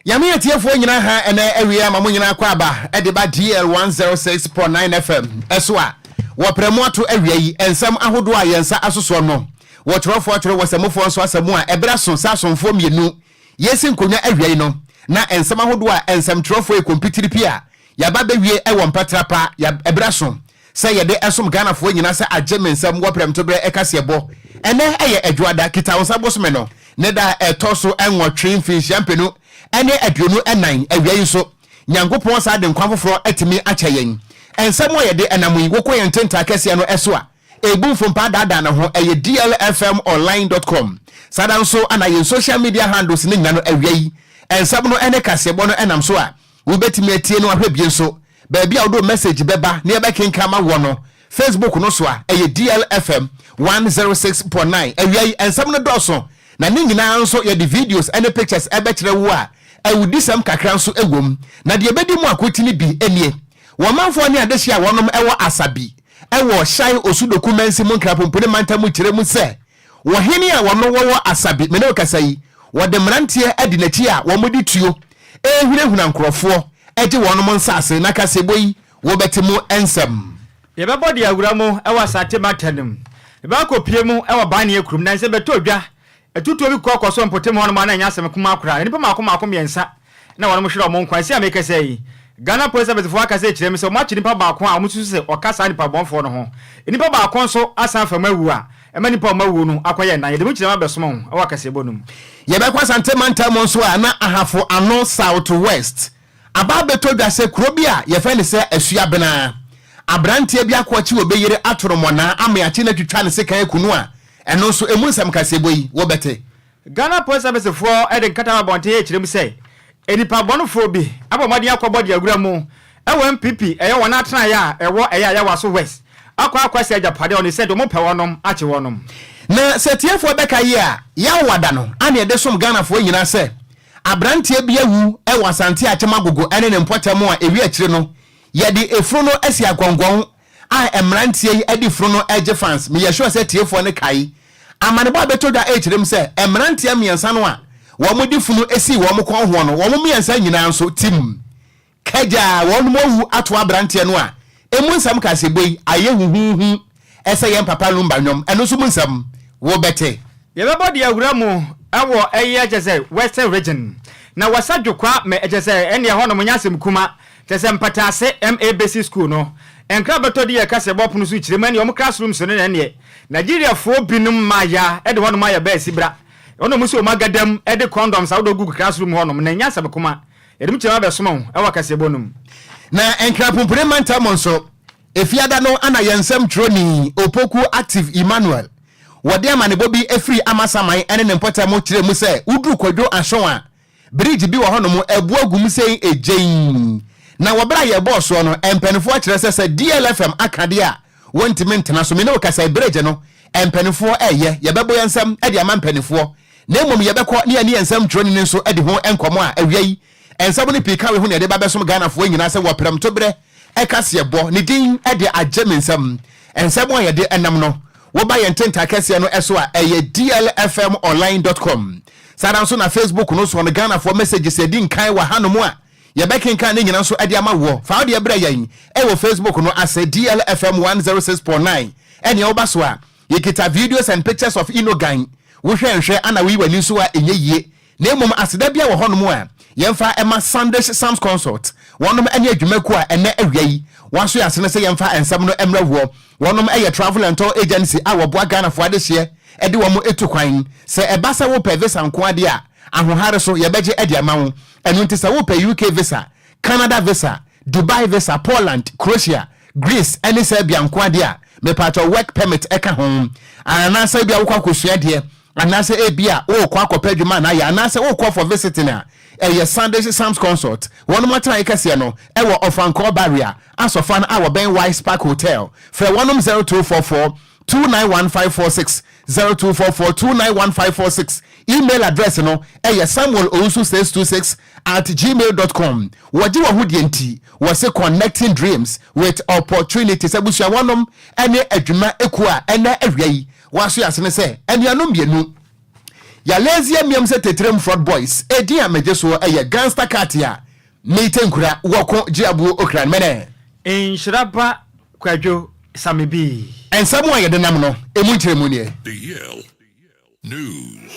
Yami atiefo nyina ha ene awia ma nyina kwa aba e de ba DL 106.9 FM eswa wo premo ato awia yi ensam ahodo a yensa asoso no wo trofo atwere wo samofo nso asamu a ebra so sasonfo mienu yesi nkonya awia yi no na ensam ahodo a ensam trofo e kompitiri pia ya ba bewie e wo mpatrapa ya ebra so se ye de esom Ghana fo nyina se agemensam wo prem to bre e kasebo ene eye adwada kita wo sabosome no ne da etoso enwotwe fish yampenu ene aduonu enan awia yi so nyankopon sa de nkwa foforo atimi achayen ensem wo ye de enamu igoko ye ntenta kase no eso a ebumfo mpa dada na ho eye DLFM sada nso ana ye social media handles ne nyano awia yi ensem no ene kasebo no enam so a wo betimi atie no ahwe bi so ba bia wo do message beba ne be kenkama wo no Facebook no so a eye DLFM 106.9 awia yi ensem no doso na ne nyina nso ye the videos and the pictures ebe kire wo a ewudi sam kakra nso egwom na de ebedi mu akotini bi enie wo manfo ne adehia wonom ewo asabi ewo shai osu documency mu nkrapompone mantamu kire mu se wo hene a wono wo asabi me ne okasayi wo de mrantie adi nachi a wo modi tuo ehunehuna nkrofo eje wonom nsase na kaseboyi wo betemu ensem ye bebodi awuramu ewo asate matanem e ba kopie mu ewo bane ekrum na nse beto dwa etutu bi kokko so mpotem hono ma na nya asem kuma akura ni pa makoma miensa na wono mo hwere o mo nkwan si ameka sei Ghana police abetfo aka sei kirem se mo akiri pa ba akon a mo susu se okasa ni pa bonfo no ho ni pa ba akon so asan fa mawu a ema ni pa mawu no akoye na ye de mo kirem abesom ho e wakase bonum ye be kwa sante manta mo so a na ahafo ano south west aba beto dwa se kuro bi a ye fa ni se asua bena abrantie bi akwachi obeyere atoromona amayachi na twitwa ne se kan ekunu a eno so emunsam kaseboyi wo bete Ghana police service for eden katama bonte ye kirem say enipa bonfo bi abomade akobode aguramu ewo MPP eye wona atena ya ewo ya waso west akwase ajapade on said mo pe wonom ache wonom na setiefo beka ye a ya wada no ane ede som Ghana fo nyina se abrantie bi awu ewo asante achemagogo ene ne mpotamu a ewi akire no ye de efro no asi agwongwon a emrantie yi edi fro no eje fans me ye sure se tiefo ne kai amane ba beto da ekirem se emrantie miensa no a wo modi funu esi wo mo kon ho no wo mo miensa nyina nso tim kaja wo mo wu ato abrantie no a emu nsam kaseboyi aye huhuhu ese ye papa Lumba nyom eno so nsam wo bete ye bebodi awuramu awo eye jese western region na wasadwokwa me jese ene ho no munyasem kuma tese mpatase MABC school no enkra beto de ye kasebo pono so kirema ne o classroom so ne ne Nigeria fo binum maya e de ho no maya ba sibra ono musi o magadam e de condoms awodo gugu classroom ho no na nyasem kuma e de mchema be somo e wakasebo num na enkra pompure manta monso efiada no ana yensem troni opoku active Emmanuel wode amane bobi efri amasaman ene ne mpotamo kire mu se udru Kwadwo ahwon a bridge bi wo ho no mu ebu agum sei ejein na wobra ye boss no empenfo akire se DLFM akade a wontimi ntena so me ne okasa bridge no empenfo ye bebo yensem e de amampenfo na emom ye bekọ ne ani yensem troni ne so e de ho enkomo a awiai ensam ne pika we ho ne de babesom Ghana fo nyina se wo prem to bre e kase bo ne din e de agemensam ensam wo ye de enam no wo ba ye ntenta kase no eso a eye DLFM.com sada nso na Facebook no so no Ghana fo messages e din kan wa hanomu a ye bekenkan ne nyina nso e de ama wo fa wo de bra yan e wo Facebook no ase DLFM 106.9 ene wo ba so a ye kita videos and pictures of Inogan wo hwenhwe ana wi wani so a enye yie na emom aseda bia wo honomu a yemfa ema Sunday Psalms concert wonom ene adwumaku a ene awiai waso yasene se yemfa ensam no emra wo wonom eye travel and tour agency a wo boa Ghana fo adehye ede wo mo etukwan se ebasa wo pe visa nko ade a ahohare so yebeje ede amawo enu nti se wo pe UK visa Canada visa Dubai visa Poland Croatia Greece ene se bia nko ade a me pato work permit eka ho anasa bia wo kwa kosua de anasa ebia wo kwa akopedwuma na ya anasa wo kwa for visiting a eye Sunday Psalms concert one more time kase no e wo Ofanko barrier asofan our Ben Wise Park Hotel for 10244 291546 0244 291546 email address no eye samuel-626@gmail.com waji wo hudie nti wo se connecting dreams with opportunities abusia wonom ene adwuma eku a ene awiai waso yasene se anuanom bienu ya lazy miam se tetrem fraud boys edi amejeso eye gangster katia meitenkura Okogyeabour Ocran mene Nhyiraba Kwadwo Sammy B ensamo aye denam no emu nkyeremu ne DL News.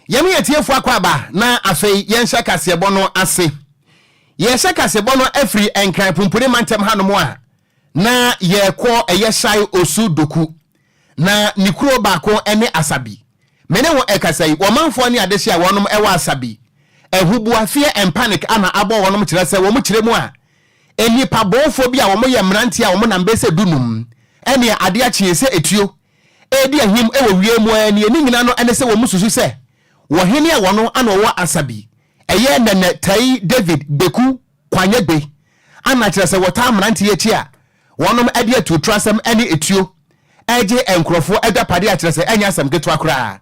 Yemi etiefo akwaba na afei yensha kasebo no ase yensha kasebo no afri enkran pumpure mantem hanomo a na yekọ eyeshai osu doku na nikuro baako ene asabi mene wo ekasai wo manfo ne adehye a wonom ewa asabi ehubua fear and panic ana abo wonom kire se wo mu kire mu a enipa bonfo bi a wo ye mranti a wo na mbese dunum ene ade a chie se etuo edi ahim ewo wie mu ani nyina no ene se wo mususu se wo hene a wono ana wo asabi eye nene tai David beku kwanyegbe ana kire se wo ta mranti echi a wonom ade atu trasem ene etuo eje enkrofo edapade a kire se enya asam geto akura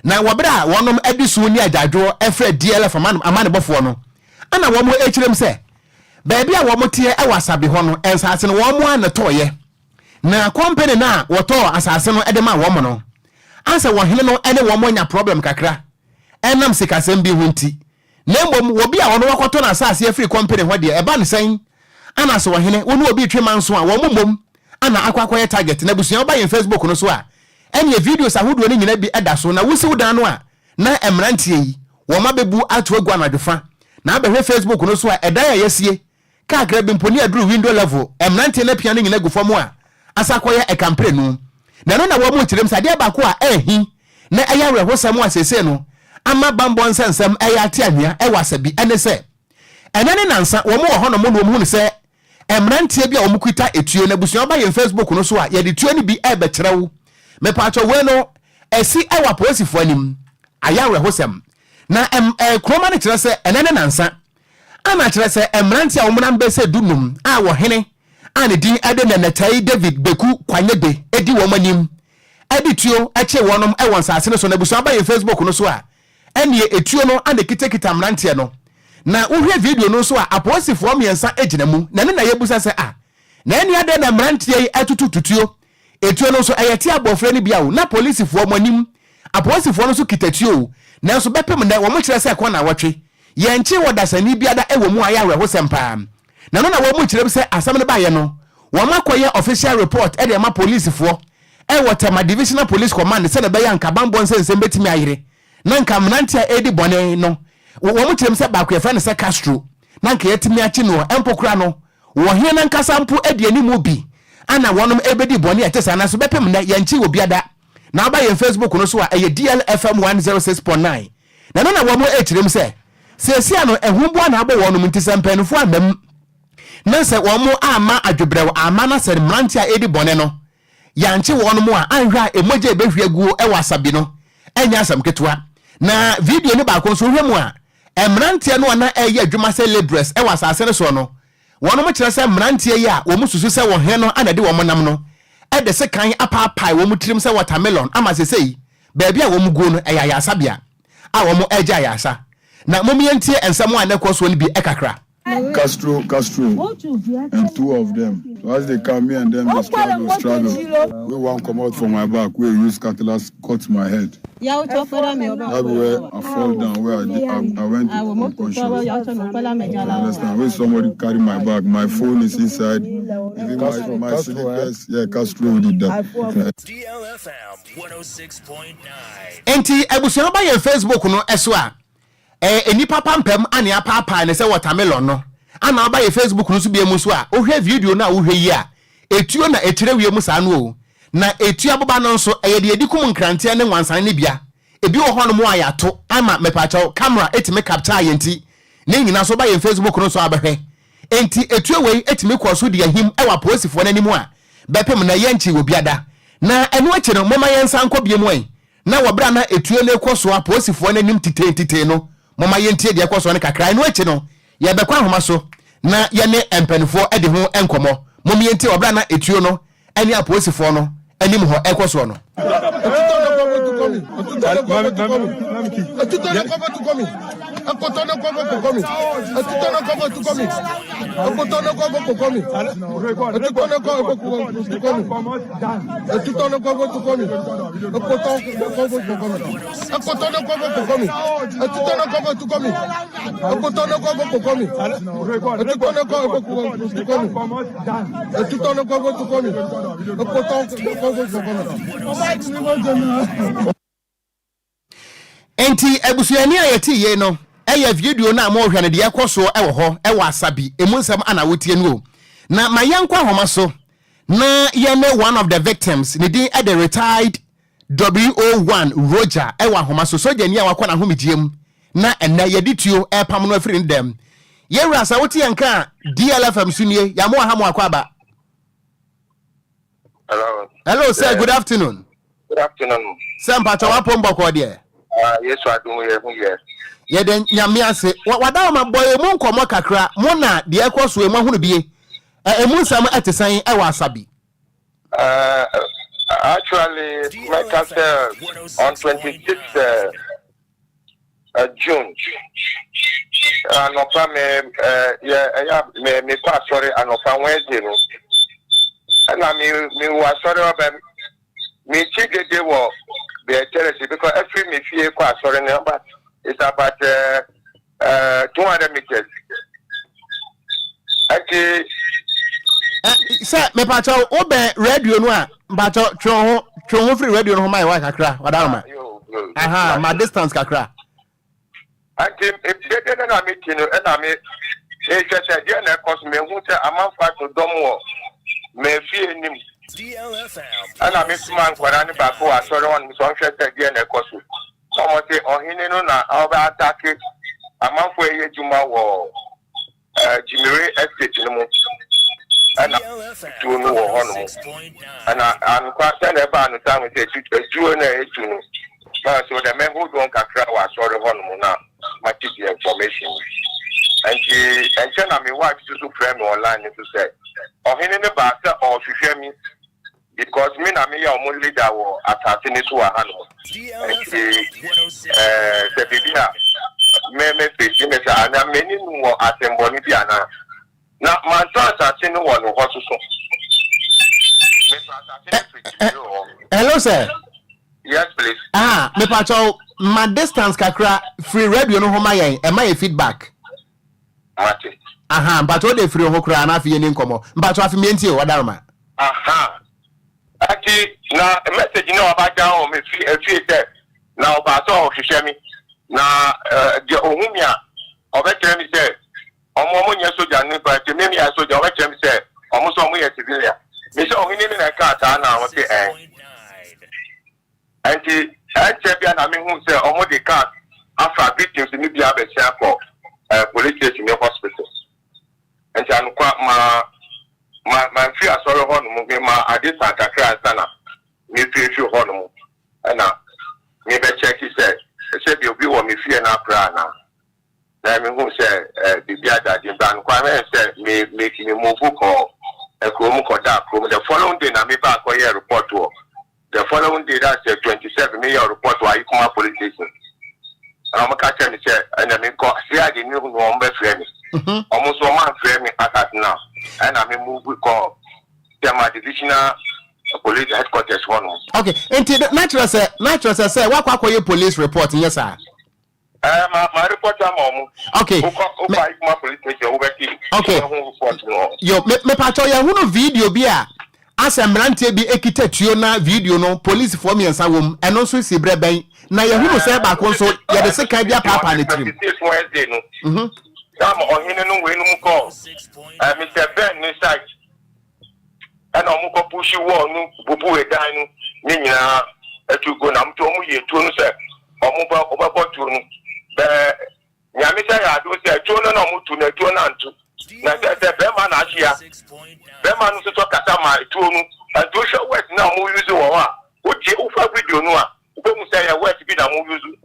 na wobra wonom edisu ni adadwo efre DLFM amane bofo no ana wo mo echirem se baabi a wo motie e wasabi ho no ensase no wo mo an toye na company na woto asase no edema wo mo no ansa wo hene no ene wo mo nya problem kakra enam sikasem bi hunti na mbom wo bi a wo no wakoto na asase free company ho de eba ne sen ana so wo hene wo no obi twema nso a wo mom ana akwakoye target na busuan ba yen Facebook no so a enye videos ahodo ne nyina bi eda so na wusi wudan no a na emrantie yi wo ma bebu atu agu anadwofa na abehwe Facebook no so a eda ya yesie ka gra bi mponi aduru window level emrantie na pia ne nyina gu fam a asakoye e campaign no na no na wo mu kirem sade ba ko a ehi na eya rehosam a sese no ama bambo nsensem eya ate anwea e wasabi ene se enane nansa wo mu wo hono mo no mu se emrantie bi a wo mu kuta etuo na busuan ba yen Facebook no so a ye de tuo ni bi e be kirewo me pacho we no esi ewa posifo anim ayawe hosem na kroma ne kire se enene nansa ama kire se emranti a womna mbese dunum a wo hene ane din ade na natai David beku kwanyebe edi wo manim edi tuo eche wonom ewon sase ne so na busu abaye Facebook no so a ene etuo no ane kitekita mranti no na uhwe video no so a aposifo miensa ejina mu na ne na yebusa se a na ene ade na mranti yi atutututuo etuo no so ayeti abofre ni bia wo na police fo monim apolice fo no so kitatuo na so bepem na wo mo kire se ko na wotwe ye nchi wodasani bia da ewo mu aya reho sempa na no na wo mo kire se asam ne ba ye no wo makoye official report e de ma police fo e wotema divisional police command se na be ya nka bambo nsensem betimi ayire na nka mnantia edi bone no wo mo kire se ba ko ye fa ne se Castro na nka yetimi achi no empokura no wo hie na nka sampo edi animu bi ana wonom ebedi boni etesa na so bepem na yanchi obiada na aba ye Facebook no so a eye DLFM 106.9 na no na wo mo ekirem se sia no ehumbo na abo wonom ntisempanfo amam na se wo mo ama adwebrew ama na se mrantia edi bone no yanchi wonom a anhwa emoje ebehwiaguo e wasabi no enya asam ketwa na video ni ba ko so hwemu a emrantia no na eye adwuma se laborers e wasase ne so no wono mo kire se mrantie yi a wo mususu se wo he no anade wo monam no e de se kan apapai wo mutirim se watermelon ama se sei baabi a wo mugo no eya ya sabia a wo mo eja ya asa na mo mientie ensam a ne koso ni bi ekakra Castro, and two of them. So as they come here and then they struggle. We won't come out from my back. We use cutlass cut my head. That's where I fall down. Where I went unconscious. Understand? When somebody carry my bag, my phone is inside. Even my slippers. Yeah, Castro did that. DLFM 106.9. Enti ebusuan ba ye Facebook no eso a enipa pampam ane apapa ne se watermelon no ana aba ye Facebook no so bia mu so a ohwe video na ohwe yi a etuo na etire wie mu sa no o na etua aboba no so de edikum nkrante ne nwansan ne bia ebi wo hono mu ayato ama mepachaw camera etime capture yenti ne nyina so ba ye Facebook no so abehwe enti etuo wei etime kɔ so de ahim ewa posifo na nimu a bepem na yenchi obiada na enu achi no moma yensan kɔ bia mu ai na wobra na etuo ne kɔ so aposifo na nim titentite no mama yentie de kɔ so ne kakra enu achi no ye bekwa homa so na ye ne empanifo de ho enkomo mom yentie wobra na etuo no ene aposifo no anim ho ekoso no enti ebusuani ayeti ye no eye video na mo hwe ne de ekoso ewo ho ewo asabi emunsem ana wotie no na mayankwa homa so na ye me one of the victims ne din at the retired WO1 Roger ewa homa so soja ni awakwa na homidiem na enna ye dituo epam no afiri ndem ye rasa wotie nka DLFM sunie ya mo ha mo akwaba. Hello sir, good afternoon. Good afternoon. Sir Mpacho wapombo kwa die. Yes, I do here. Ye den nyame ase wada ma boy mu nkomo kakra mo na de ekoso emu hunu bie emunsam etesan e wa asabi. Actually, my cancer on 26th June. No me pass sorry and no Wednesday no. And me was sorry about me check the war the jealousy because every me fear quite sorry but it's about 200 meters. Actually, sir, me pacho obe radio no a pacho tron free radio no my wa kakra wada ma. Aha, my distance kakra. Actually, if they don't na meeting na me e just dey na cause me hu say amanfa to domo me fear nim. DLFM. And I miss man Kwadwo back who I saw one so interested in the course. Someone say ohine no na over attack amanfo eye juma wo Jimire estate no mo. And to no wo hono. And I'm quite send e ba no time say to na e to no. So the men who don't kakra wa sorry hono na my the information. And then I me wife to frame online to say ohine ne ba say o hwehwe mi because me na me ya omo leader wo atati ni so ahano the bibia me page me say na me ni nu asembo ni bia na man to atati ni wo no ho so Hello sir. Yes please. Me pacho my distance kakra free radio no homa yen e my feedback. Mate. Aha, but what the free ho kra na afi yen nkomo. But afi me ntie wadarma. Aha. Actually, na message no about down me fee there. Now about all shemi. Na the ohumia obetre mi say omo nya soja ni ba te me ya soja obetre mi say omo so omo ye civilian. Me say ohini ni na ka ta na o say anti bia na me hu say omo de car after victims ni bia be say for police station hospital. Anti anu kwa my fear sorry hono ma adisa kakra sana me fear hono na me be check say be obi wo me fear na kra na me hu say bibia da de ban kwa me say me make me move ko ekrom ko da krom the following day na me ba ko here report wo the following day that's 27 me your report wo Ikuma police station am ka tell me say na me ko see ade ni hu no mbe frame almost 1 month frame at now and I move we call them divisional police headquarters one. Okay, and natural say what your police report yes sir. My report okay. Okay. Yo me pacho ya huno video bia asemrante bi ekitatuo na video no police for me ensa wom eno so si breben na ya huno say ba ko so ya de seka bia papa ne trim. Some on him no way no call. Mr. Ben ni site. And I'm going to push you on Bubu a dine. Nina, to go now to me, to say, or move over to Yamisa. I do say, Tona no to the Tonantu. Now, the Beman Asia. Beman to talk at my tune, and to show what now move you or what you offer with you know. Don't say a word to be the move you.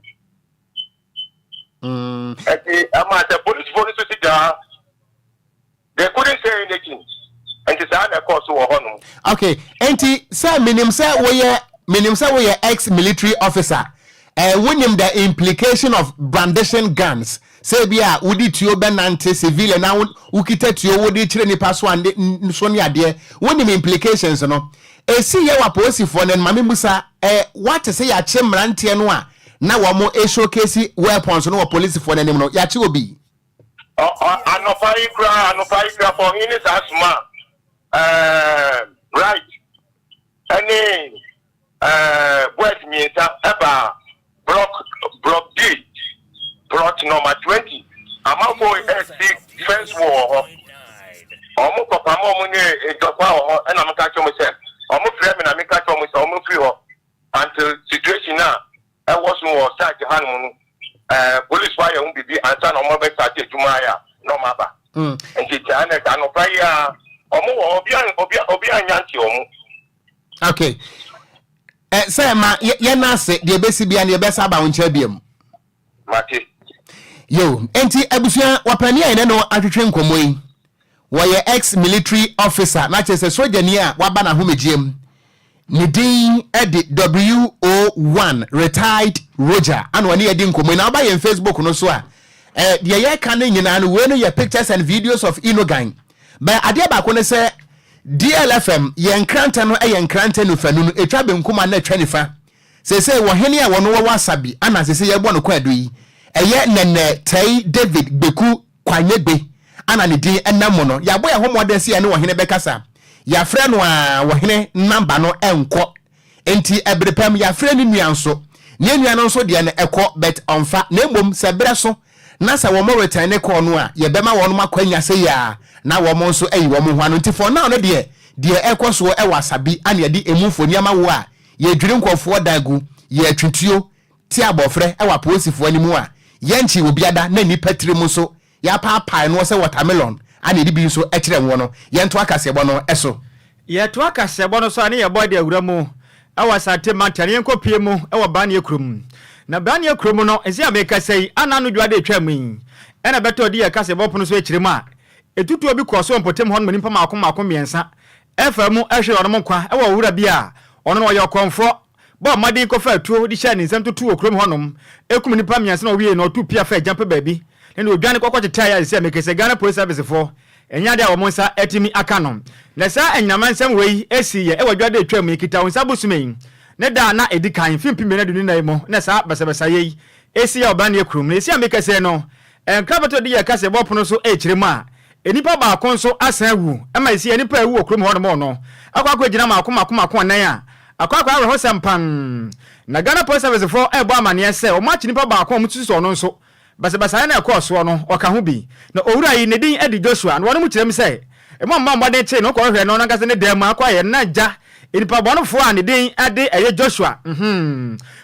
At the police to sit down. They couldn't say anything. And it's other course of honor. Okay, enti say minim say we ex-military officer. When him the implication of brandishing guns. Say bia udi tuo benante civil na ukite tuo wodi chire ni paso ande so ne ade. When him implications no. See ye wa police for nen mame musa what say ya che mrante no a na wo mo showcase weapons no police for nen no ya che obi anofai kra for in is asma right any what me eba block D plot number 20 amafo SC first war omo papa mo ni ejokwa ho e na mka chomo se omo frame na mka chomo se omo free ho until situation na e was no start hanum police fire un bibi ansa na omo be start ejuma ya no maba nti tane ka no pa ya omo obi anyanti omo. Okay, say ma ye na se de besi bia na ye besa ba woncha biam mate yo enti abusua wapani ene no atwetwe nkomo yi woye ex-military officer na chese soja ni a waba na homegiem ni din edi WO1 retired Roger and wani edi nkomo na oba ye Facebook no so a de ye kan nyina no we no ye pictures and videos of Inogan but ade ba ko ne se DLFM ye nkranta no ye nkranta no fanu no etwa benkuma na etwa nifa se wo hene a wono wo wasabi ana se ye bo no kwado yi eye nene tai David Beku Kwanyegbe ana ne din enamo no ya boya homode se ne wo hene bekasa ya frɛ no a wo hene number no enko enti ebrepam ya frɛ ni nuanso ne nuano nso de ne ekɔ bet onfa na emom se bre so na sa wo mo return ne call no a ye bema wo no makwanya se ya na wo mo nso ayi wo mo hwa no nti for now no de ekɔ so e wasabi ana de emufo niama wo a ye dwiri nkɔfo dagu ye atwituo ti abofre e wa posifo animu a yenchi obiada na ni patri mu so ya papa no se watermelon ani di bi so e kire wo no ye nto akasebo no eso ye to akasebo no so ani ye body awura mu awasate matare enkopie mu e wa bane ekrum na bane ekrum no ezi ameka sei ananu dwade etwa mu ena beto di ye kasebo pono so e kire mu a etutu obi koso mpotem hon mani pama akoma miensa efa mu ehwe ono kwa e wa wura bi a ono no ye konfo bo madi ko fa tuo di sha ni nsem tutu okrom honom ekum ni pam yanse na owie na otu pia fa jampe baabi ne odwane kokko teta ya se mekese Ghana Police Service for enya de awon sa etimi akanom na sa enyama nsem wei esi ye e wadwade etwa mu kita wonsa bosumeyin ne da na edikan fimpi me na dunu na imo na sa basabasa yei esi ya oban ye krum na esi amekese no enkrabato de ye kase bopono so e kire mu a enipa ba akon so asan wu ema esi enipa ewu okrom honom no akwa gina makoma nan a akwa ho sempan na Ghana Police Service for ebo amane se o match nipa ba akwa mutuso no nso basabasa na ekọ so no oka ho bi na owura yi ne din Edi Joshua na wonu kirem se e mo mba mbade che no ko hwe no nkase ne dem akwa ye na ja enipa bonfo a ne din ade eye Joshua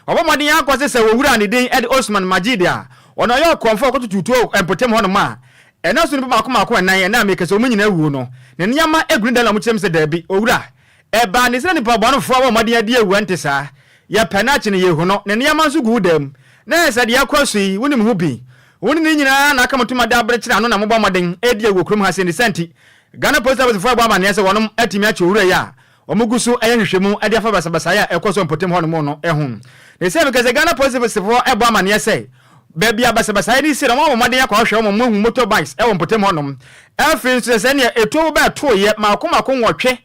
obo modin ya kwase se owura ne din Edi Osman Majidia ono yo konfo ko tututu empotem ho no ma ena so nipa akwa nan na mekese o munyina ewu no ne nyama egurundala mu kirem se dabi owura eba ne se nipa bonfo a modin ade ewu antesa ya penachi ne yehu no ne nyama nso gu dem na se de yakwaso yi wonim hu bi woni ni nyina na aka mutuma da abrekira ano na moba moden edi egokrum ha se ni senti Ghana Police Service for ba ne se wonom atimi ache owura ya omugusu ayehwehwemu ade afa basabasa ya ekoso mpotem ho no no ehun ne se because Ghana Police Service for eba ma ne se baby abasabasa ni se no mo moden yakwa hwe mo hu motorbikes e wo mpotem ho no afin se ne eto ba to ye makoma nwotwe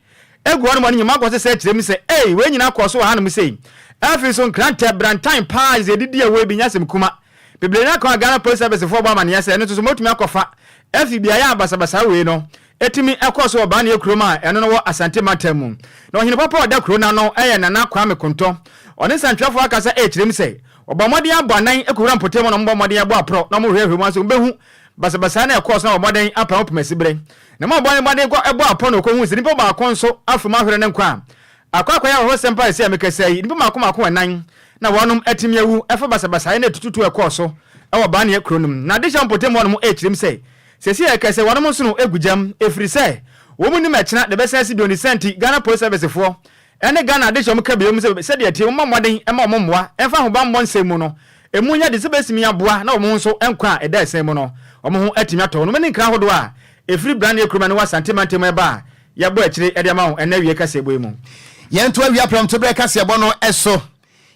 egu ho no ni nyima kwose se kirem se we nyina akoso ha no se afin so grant brantain pa ze didi ewe bi nyasem kuma biblia na kwa Ghana Police Service for ba ma ne se no to so motumi akofa afi bia ya basabasa we no etimi ekoso oba na ekroma eno no wo asante matemu na ohine papa oda krona no eye nana kwa mekonto oni santwafo akasa ekirem se obamode abanan ekura mpotemu no mbomode abo apro na mo hwehwe mu aso behu basabasa na ekoso na obamode apa opmesibre na mo obamode ko ebo apro no ko hu se nipa ba konso afuma hwere ne nkwa akwa ya ho sempa se amekasai nipa makoma nan na wonum etimi ewu efa basabasa na tututu ekoso ewo ba na ekronum na de mpotemu no ekirem se sesi ekese wonum nso no egujam efri se wo mu ni mechina de besesi doni senti Ghana Police Service for ene Ghana de shom ka biom se de tie mo moden ema mo moa emfa ho ba mmon nsem no emunya de se besimi aboa na wo nso enkwa eda nsem no wo ho atimi ato no meni nkra hodo a efri brand ekroma ne wa sentimentem eba ya bo akire e de ma wo ena wie kase boy mu yento awia pram to bre kase bo no eso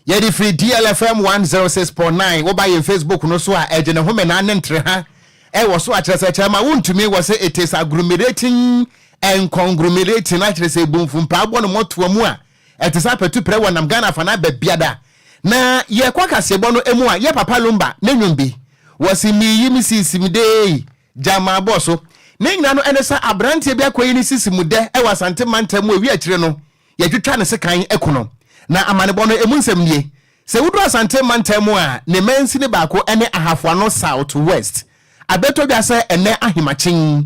ye di free DLFM 106.9 wo ba ye Facebook no so a ejene home na anentre ha e wo so a kire se chama wontumi wo se it is agglomerating and conglomerating na kire se bumfu mpa abo no moto mu a etisa petu pre wonam Ghana fa na ba biada na ye kwa kase bo no emu a ye papa Lumba na nwumbi wasi mi yimi sisimde jama boso ne nyina no enesa abrante bia kwayi ni sisimude e wasante mantam wi akire no ye twetwa ne sekan ekono na amanebo no emu nsem nie se wudu asante mantam a ne mansi ne baako ene ahafo no south west abeto bia se ene ahimachin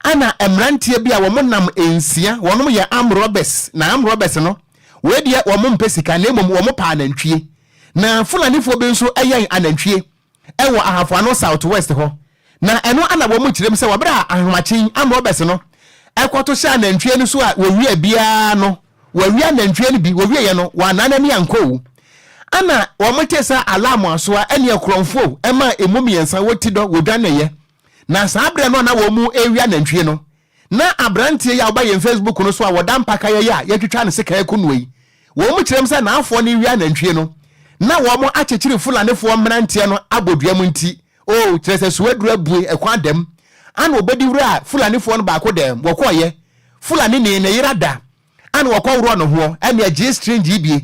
ana emrante bia wo monam ensia wonom ye amrobes na amrobes no we dia wo mpesika na emom wo pa anantwie na fulanifo be nso eyen anantwie ewo ahafo no south west ho na eno ana wo mu kirem se wabra ahomachin amrobes no ekoto sha anantwie no so a wo wi bia no wo wi anantwie no bi wo wi ye no wa nanani anko ana wo mutesa alarm aso a ene ekromfo ema emumiensa wotido wodwaneye na sabre no na wo mu ewi anantwie no na abrantie ya obaye Facebook no so a wodampaka ye ya yetwitwa ne seka ekunoi wo mu kirem se na afo ne wi anantwie no na wo mo achechiri fulanefo mrantie no abodua mu nti o kirese suwaduru abue ekwa dem ana obedi wura fulanefo no baako dem wokoye fulani ne yirada ana wokowro no ho ame age strange ibie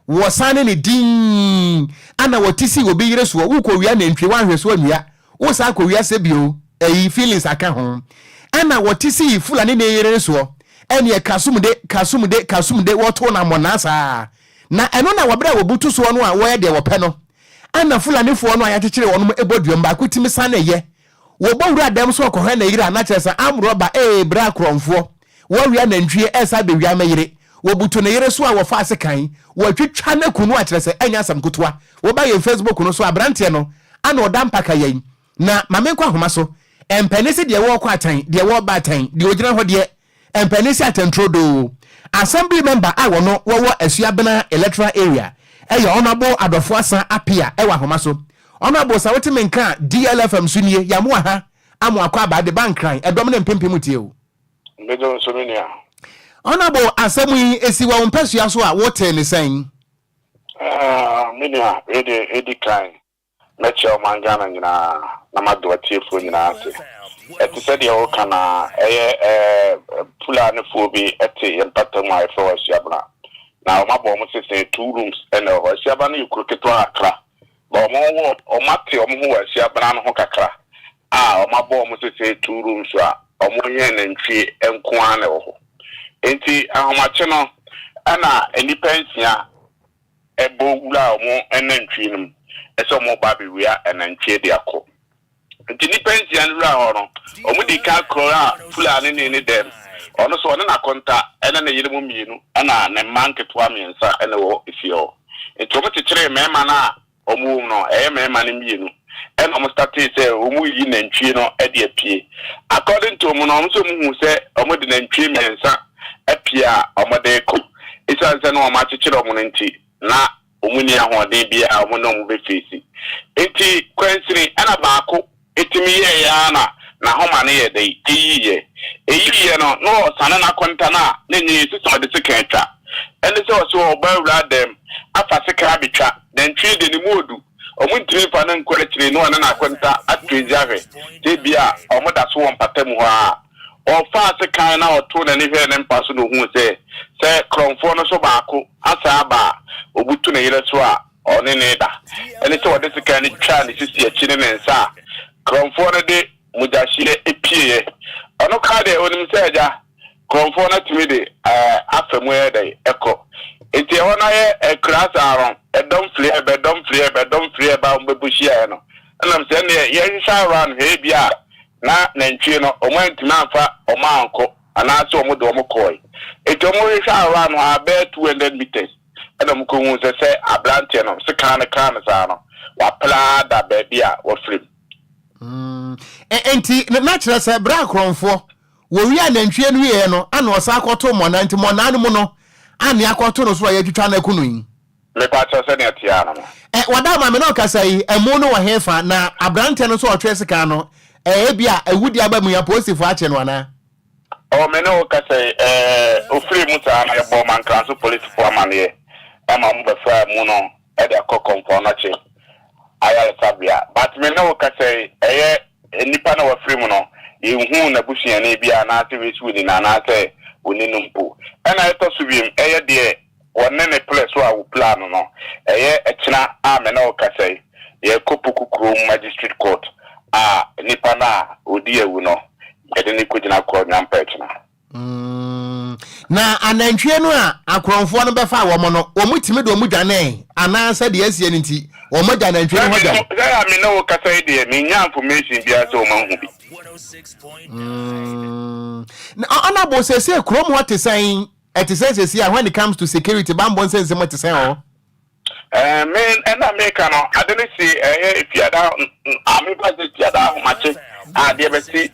wo sane ne din ana wotisi obi yire so wo ko wi anantwie wanhwe so anua wo sa ko wi asebio eyi feelings aka ho ana wotisi fulani ne yire so ene kasumde woto na monasa na eno na wabra wobutu so no a wo ye de wo pe no ana fulani fo no ayakekere wono eboduam ba kutimi sane ye wo bawura adam so ko na yire na kyeresa amroba bra kromfo wo wi anantwie esa be wi amayire wo butu ne yire so a wo fa asekan wo twetwa na kunu a kyeresa enya sam kutoa wo ba ye Facebook no so abrante no ana odampaka yen na mamenkwa homa so empenisi de wo kwa atan de wo ba atan de ogina ho de empenisi atentrodo assembly member I wono wo asuabena electoral area eya honorable adofo asan apia ewa homa so honorable sawoti menka DLFM sunie yamu ha amu akwa ba de bankran edom ne mpempem tie o mejo sunia honorable asemu esi wa mpesua so a wote ne sen minia edi kan mecho mangana nyina na mado atiefo nyina ate eti said ya okana fulani fobi eti yempata ma ife wasiabna na omabo mo se 2 rooms ene wasiabna yukroketo akra ba o mate o mo wasiabna no ho kakra omabo mo se 2 rooms a omonye na ntwi enko ane ho enti ahomache no ana enipensia ebo wula omo enantwi nim eso mo ba be wia enantwi de akọ nti ni pension wura hono omudi ka krora fulani ne dem ono so ono na konta ena na yire mu mienu ana ne manketo amensa ena wo ifio nti omo tikire mema na omu no mema ne mienu ena omo start say omu yi nantwi no e de apie according to omo no omo so mu se omo de nantwi mensa apia omo de ko isa se no omo tikire omo nti na omuni ahode bia omo no omo be face nti kwensiri ana baako etimi ye ya na homa ne ye de eyiye no sana na konta na nyi sisi de sekenta ene so obawura dem afa sekra betwa den twi de ni modu omuntiri fa na nkwere no na konta atweziawe te bia omoda so won patamu ho a ofa sekan na oto na ne hwe ne mpaso no hu se kromfo no so baako asa ba obutu na yire so a one ne da ene so de sekan ni twa ni sisi achi ne nsa kromfo na de mujashire epie ono ka de onim seja kromfo na timi de afemu e de eko enti ona ye class aron edom free ba mbebushia no anam se ne ye sha around he bia na nantwie no omantima afa omanko ana so omo de omo koi enti omo sha around ha be 200 meters adam ko hu se ablante no se kan sa no wa pla da baby a wo free enti na kyerɛ sɛ bra kromfo wo wi anantwie no ye no ana osa akoto mona nti mona no mu no ane akoto no so ya twitwa na akunu yi me pa kyerɛ sɛ ne atia no wada ma me no kasa yi emu no wa hefa na abrante no so otwe sika no bia awudi aba mu ya posifo ache no ana o me no ka say ofri mu ta na bo man kanso police for man ye ama mu be fa mu no e de akokon for na che aya sabia but me no ka say nipa na wafri mu no ye hu na busuan na bia na ate we su ni na na ate oni numpo na eto su biem de wonne ne place wa wo plan no echina a me no ka say ye kopuku kro magistrate court nipa na odi ewu no ede ni kujina ko nyampa echina na anantwie no a akronfo no befa wo mo no wo mutimi do mu dwane ana sa de asie nti wo mo anantwie no hoda ya me no ka say de me nya information bia so ma hu bi na ana bo say krom what is saying it is say when it comes to security bambon sense what is saying men and America no I don't see if you are army budget you are much dear Betty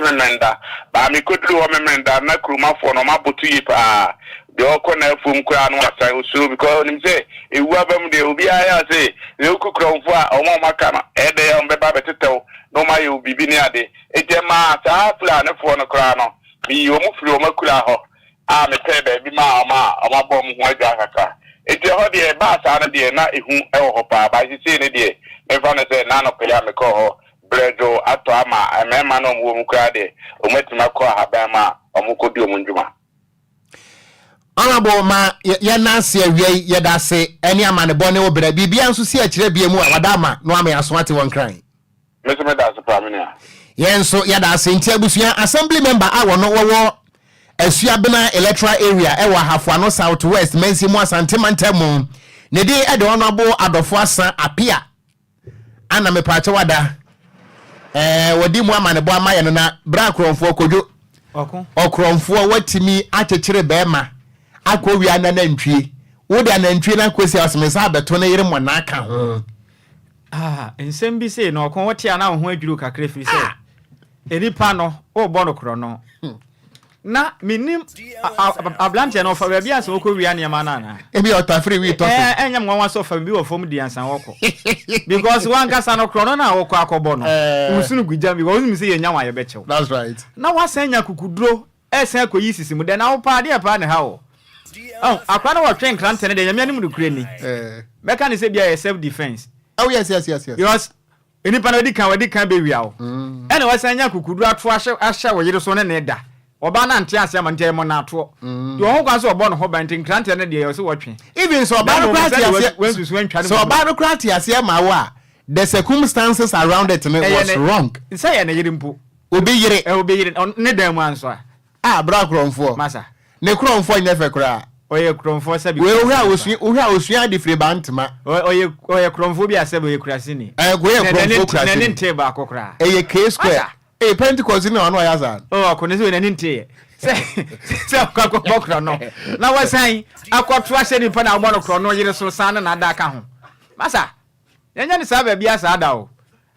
Menda but me could do a memenda na kruma for no mabutu yi pa the okona fum kwa no asai so because him say e wu abam de obi aya say e ku kromfo a omo maka no e de on beba betetew no ma ye obibi ni ade e je ma ta plan for no kra no mi omo firi omo kura ho me pe be ma oma bom ho agya kaka eti ho de ba sa na de na ehu e ho pa ba si se ne de e fa na se na no pe ya me ko ho bredo ato ama emema no mo mu kra de ometima ko haba ma omukodi omunjuma honorable ma ya nanse awie ya dase eni amane bone wo bra bibia nso si akire bia mu wadama no ama yaso ate won kran meseme da so pamina yenso ya dase nti abusuan assembly member a wono wo Asuabena electoral area ewa Hafuano Southwest mensi mu asante mantemu ne de ede honorable adofo asa apia ana me pache wada wadi mu amane bo amaye no na bra kronfo Okogyo okronfo watimi akekere bema akọ wi na nantwie wo de nantwie na kwesi asmesa abeto na yire mo na aka ho ensem bi se no okon wotia na ho adwuru kakra fi se enipa no wo bo no kro no na minim ablantia no fa bia se okọ wi anema na na ebi otafri wi tofi enyam nwa so fa bi wo fom di ansan woko because one kasa no kro no na woko akobo no usunu gujam because mi se yenya wa ye bechew that's right na wasanya kukudro esen akoyi sisimu de na wo pa de pa ne ha wo akwa na wo twen krante ne de nyame anim dukure ni meka ne se bia self defense oh yes because enipa na wadi kan be wiawo ene wasanya kukudro ato ahya wo yire so ne da oba na ntia ase ma ntia mo na ato de ho kwa so obo no ho bantin krante ne de yo se wotwe even so oba no krante ase so oba no krante ase ma wo a the circumstances around it was wrong say ya na yire mpo obi yire ne dan mu anso bra kronfo masa ne kronfo nyefe kra oye kronfo sabi we ohwa osua di free bantma oye kronfo bi asabi oye kurasini oye kronfo kurasini ne nte ba akokra K square Pentecost ni ono yazan akonezi ne nte se akokra no na wasan akoto ahye ni pa na agbo no kro no yire so san na ada aka ho masa yenya ni sabe bia sa ada o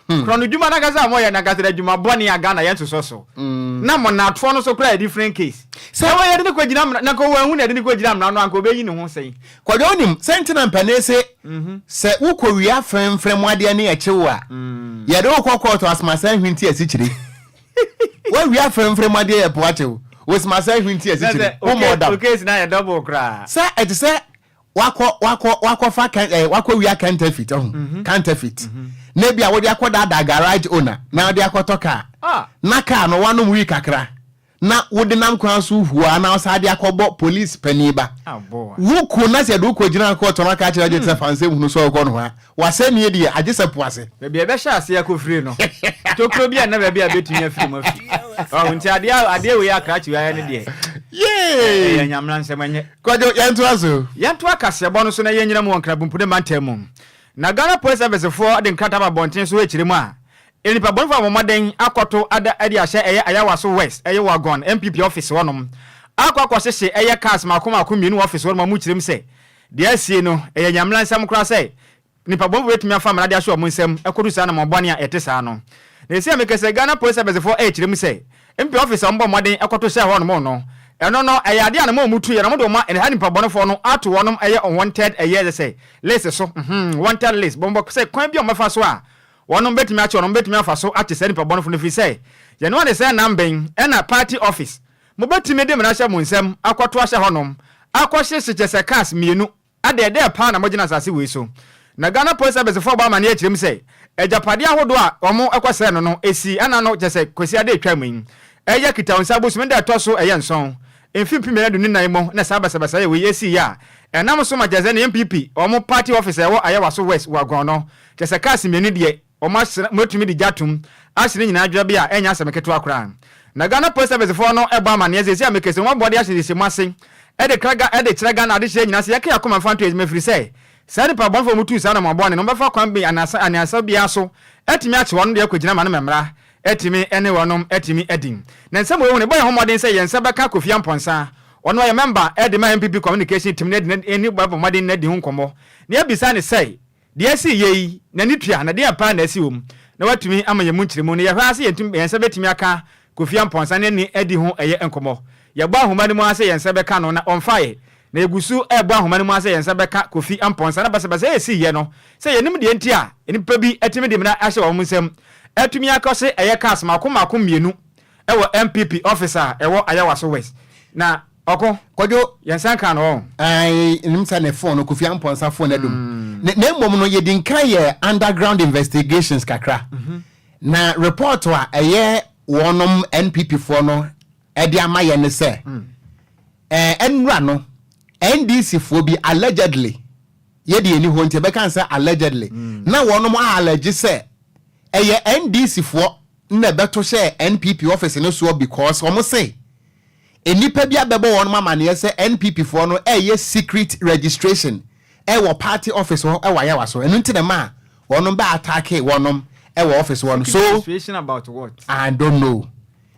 kro no djuma na gaza mo ye na gaza djuma boni aga na yenso so na mo na ato no so kra different case se wa ye de ko gina na ko wa hu na de ko gina na no anko be yi ni ho sei Kwadwo onim sentina mpanese se ukowia frem ade ne echewo a ye de ukokọ to asmasa hwinti asichire wa wia frem ade ye po achewo osmasa hwinti asichire o mo da case na ye double kra se eti se wako fa wako wia counterfeit counterfeit na bia wo de akoda da garage owner na wo de akotoka na car no wanom wi kakra na wo de nam kwan so huwa na osa de akobo police paniba wo ko na se do ko gina ko to na ka kira je se fanse hunu so ko no ha wase ne die agese poase bia be sha ase akofiri no tokro bia na bia betumi afiri mo afi nti ade we akrachi wa ne die ye nyamra nsem Kwadwo yanto akasebo no so na yenyina mu wonkra bumpude mantam na Ghana Police Service for de nkata ba bonten so ekire mu a enipa bonfa momaden akoto ada ade ahye ayawaso west wagon MPP office wonom akwa hye cars makoma mienu office wonom mu kirem se de asie no nyamla nsam kra se nipa bonfa wetumi afa mara de ahye omo nsam ekodu sa na mobone a etesa no na esi amekese Ghana Police Service for ekirem se MP office ombo moden akoto hye wonom no eno no ade ana mo mutu ye na mo do ma ene ha nipa bonfo no ato wonom unwanted they say list so wanted list bombo se kwan bi o mafa so a wonom betimi acho wonom betimi afa so ate se nipa bonfo no fi say ye no ne say namben ena party office mo betime de mra hye mo nsem akwato ahye honom akwahye hye cars mienu ade de pa na mo gina asase we so na Ghana Police Service for ba mane akirem say ejapade ahodo a omo ekwase no esi ana no jese kwesi ade atwamin eye kita onsa bosu de to so eye nson emfimpi me adu nan mo na sabasabasa ye we esi ya enam so majeze na MPP omo party officer wo ayawa so west wagon no jese cars mienu de omo motumi di jatum asire nyina adwa bia enya asemeketo akra na Ghana Police Service for no eba mane ezi amekese mo body asire simase ede kraga na ade hye nyina se yake akoma fanto ezime free say sari pa bonfo mutu sa na mabone no befa kwan bi anasa bia so etimi ache wono de akogina ma no memra etimi ene wonom etimi edin na nsem we ne boy homoden say yensa beka Kofi Amponsa ono ye member edima MPP communication team ne eni babo moden na di hu nkomo na ebisa ne say de asi yei na ni tua na de pa na asi wom na watumi amaye mu nkyiremu ne ye hwa ase yentum yensa betimi aka Kofi Amponsa ne ni edi hu eye nkomo ye gba ahomani mu ase yensa beka no na onfaye na egusu ebo ahomani mu ase yensa beka Kofi Amponsa na basa esi ye no se yenim de enti a enipa bi etimi de mena ahye wo nsem etumi akose eye cars makoma mienu ewo MPP officer ewo ayawaso west na oko Kwadwo yensa kan no ai nimsa ne phone Kofi Amponsa phone adum na mmom no ye dinka ye underground investigations kakra na report wa eye wonom NPP for no edi amaye ne se enra no NDC for be allegedly ye de eni ho nte be kan say allegedly na wonom allege say eye NDC for na beto share NPP office no so because omo say enipa bia bebo wonom amane say NPP for no eye secret registration wo party office ho wa ya waso enu nte de ma wonom ba attack wonom wo office one so registration about what I don't know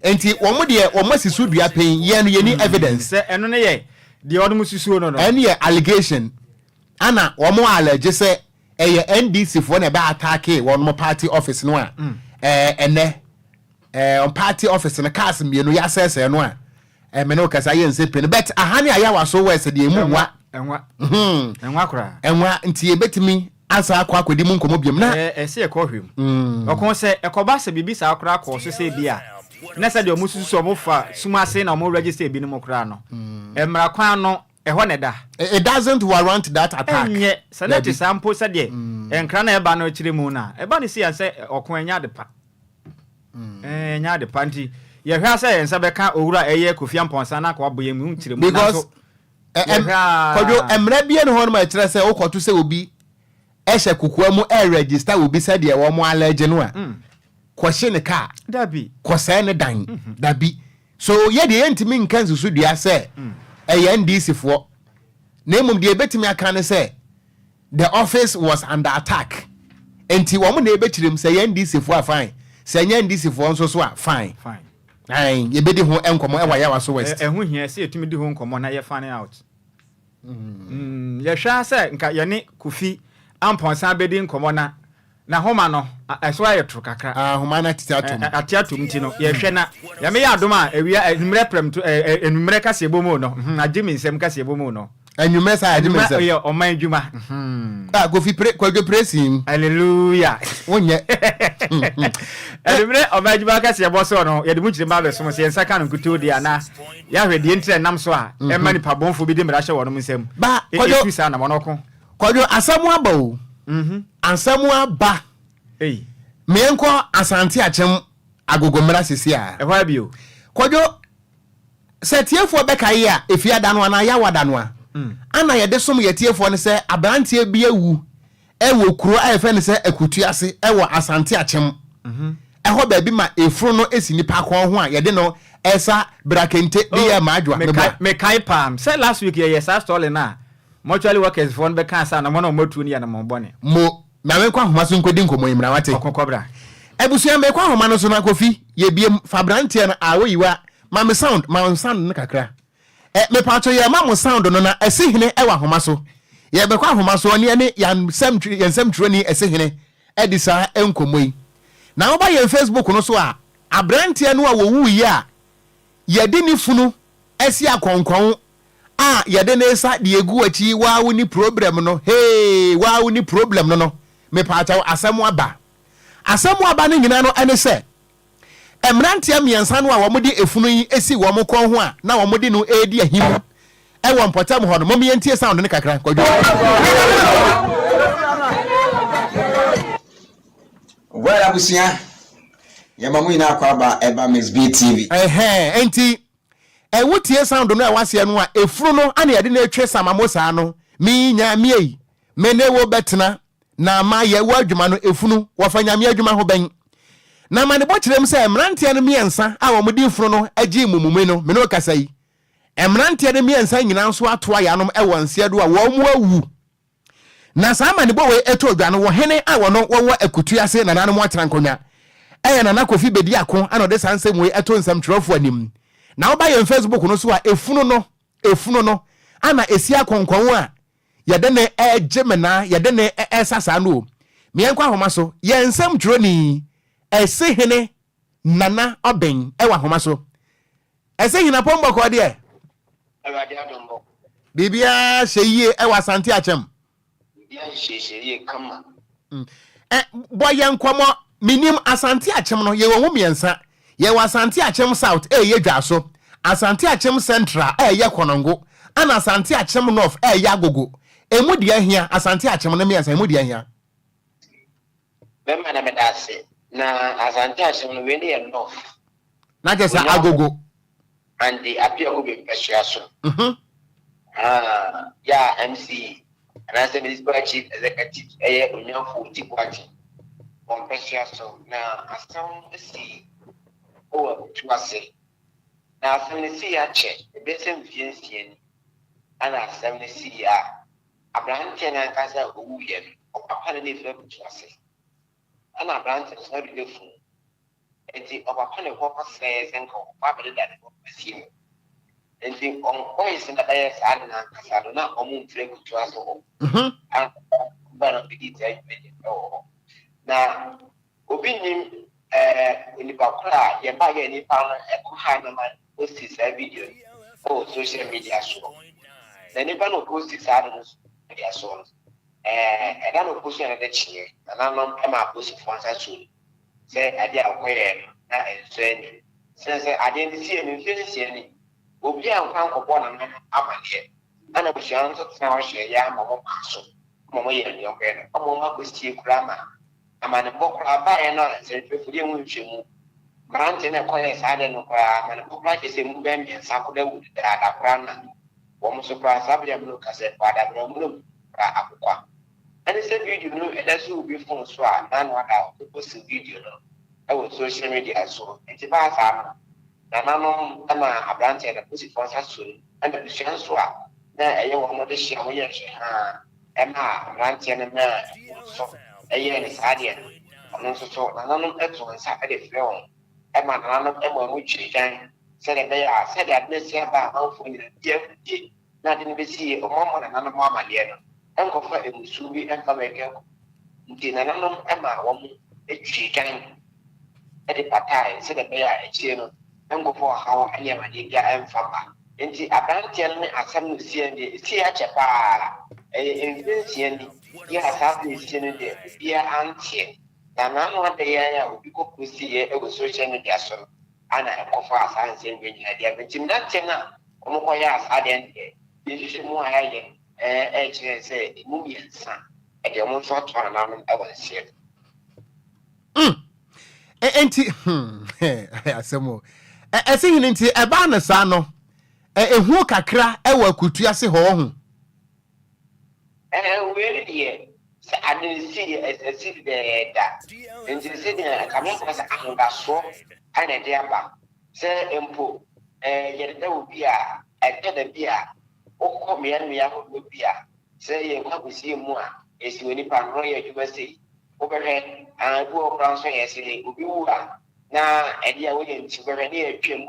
enti womo de womo sisu dua pen ye no ye ni evidence say eno ne ye de odum susu no any allegation ana womo allege say NDC for na ba attack wonom party office no a on party office na cars mienu ya sese no a me no kasa ye nse pen but ahani ayawa so we se de emu enwa kra enwa nti ye betimi asa akwa akodi mu nkomo biam na se ekohwem okon se ekoba se bibi sa akra ko so se bia na se de omususu so mofa sumase na omo register bi no mokra no emra kwan no eho ne da it doesn't warrant that attack enye sanati sample se de enkra na eba no kire mu na eba ne si ase okon enya de pa enya de panti ye hwa se ensa beka owura eye Kofi Amponsa na ko aboye mu nkire mu because Kwadwo emra bia ne ho no ma kire se okoto se obi ehye kokua mu register obi se de wo mo allege no a kwahye ne ka dabi kwose ne dan dabi so ye de entimi nkan susu dua se NDC for na emum de ebetimi aka ne se the office was under attack enti wo mo na ebekirem se NDC for fine se NDC for nso so a fine ai ye bedi ho enkomo e wa ya waso west ehu hia se etumi di ho nkomo na ye fan out ye hwa se nka ye ne Kofi Amponsa bedi nkomo na homa no eso aye tro kakra homa na atiatum nti no ye hwe na ya me ya adoma ewia enumre prem to enumre kase bomu no agimi nsem kase bomu no enumre sa agimi nsem yo oman adwuma Kofi Kwadwo pressing hallelujah wonye enumre oman adwuma kase boso no ye de mu kire ma beso se ensa kan nkuto dia na ya hwe de ntre nam so a emma ni pabonfo bi de mra hye wono nsem ba Kwadwo sa na monoko Kwadwo asamu aba o ansamu aba me enko asante achem agogomra sisi a ehwa bio Kwadwo setiefo beka ye a efiada no na ya wada no a ana ye de som yetiefo ne se abrantie bia wu ewo kuro ayefe ne se akutuase ewo asante achem eho ba bi ma efuro no esi nipa kon ho a ye de no esa brakente de ye maadwa me kai pam say last week ye sa story na mortuary workers for be kan sa na mo na motu ni ya na mo bone mo na me kwa homa so nkodi nkomo yimra wate okokobra ebusuya me kwa homa no so na Kofi ye biem fabrantie na awoyiwa ma sound ne kakra me pato ye ma sound no na esihene ewa homa so ye be kwa homa so ne yansem troni esihene edisa enkomoyi na oba ye Facebook no so a abrantie no a wo wu yi a ye de ni funu esi akonkon a ye de na esa de egu achi wa wo ni problem no wa wo ni problem no me pato asemu aba ne nyina no ene se emrantia miensa no a wo mode efunu yi esi wo mo kon ho a na wo mode no edi ahim e wo mpotam ho no mo mientie sound ne kakra Kwadwo. Well, abusia yamamu ina kwaba eba Miss BTV enti wotie sound no a wase no a efuru no ana yade na etwe samamosa no mi nya miei mene wo betena na ma ye wo adwuma no efunu wo fanya mi adwuma ho ben na ma ne bo kirem se emrantia no miensa a wo modi efuru no agi mumume no me no kasa yi emrantia no miensa nyina nso ato ayanom e wo nsia do a wo mu awu na sa ma ne bo we eto odwa no wo hene a wo no wo akutu ase na nanom atran konya na na kofi bedi akon ana de sanse mu eto nsam trofo anim na wo ba ye Facebook no so a efunu no ana esi akonkon a yede ne ejemena yede ne esasa no me enkwa homa so ye nsam droni ese hene nana oben ewa homa so ese hina pombo ko de Awade adombo bibia hyeyi ewa sante achem bibia hyeyi kama boye nkomo minim asante achem no ye wo miensa ye wa asante achem south ye dwaso asante achem central ye konongo ana asante achem north ye agogo emu dia hia asante achem no miensa emu dia hia bema na medase na asante achem no we ne north na je sa agogo and the appear go be persuasion yeah MC and as the municipal chief executive union for Tikwaji on persuasion na asam see o to say na asam see ya che be sem fiensie ni ana asam see ya Abraham tena kasa owu ye o papa ne fe to say ana Abraham so be the phone enti papa ne ko say senko papa de that see enti on voice na da yes ana kasa do na omu mfre kutu aso and bana bidi tai na obi nim ni bakura ye ba ye ni pa no e ha na ma post this video o social media so na ni ba no post this media so e da no post na de chie na no e ma post for answer so say ade akoye na enso say ade ni sie ni obi ankwan kobo na no amane ana busian so tena hye ya mamo paso mamo ye ni okwe na mamo ma kwestie kurama amane bokura ba ye no se fefuri mu nhwemu grant na koye sade no kwa amane bokura kese mu be mi sakoda wu da kura na wo mu so kura sabia mu ka se kwada bro mu ka akokwa ani se video no e da so obi phone so a na no ada ko post video no e wo social media so enti ba sa na nanom ama abrante da post phone sa so and the chance so na eye wo mo de hia mo ye ha ema abrante na na so eye ni sadia ono so na nanom eto nsa e de frɛ ema na nanom ema mo twigan se de be ya se de adnesia ba amfo ni die na de ni be si o mo na nanom amale no enkofa emusu bi enfa meke nti na nanom ema wo mo etwigan e de patai se de be ya echie no enkofa hawo anya ma de ga enfa ba nti abrante no asam no sie ndi sie achepa ensie ndi ya asam no sie ndi bia antie na nanu ade ya obi ko kusi ye e go social media so ana ekofa asanse ndi nyina dia nti nante na ono ko ya asade ndi ye hwehwe mu ayaye kire se mu miensa e de mo so to na no e won sie enti asemo esihin nti eba na sa no ehu kakra ewa kutu ase ho ho we die se adensi esi de da nti se de kamon ko se ahunda so ana de aba se empo ye de obi a ekeda bi a okko me ho bi a se ye kwa kusi mu a esi oni pa no ye juba sei obere an bu okran so ye se obi wu a na ede a wo ye nti obere ne atwem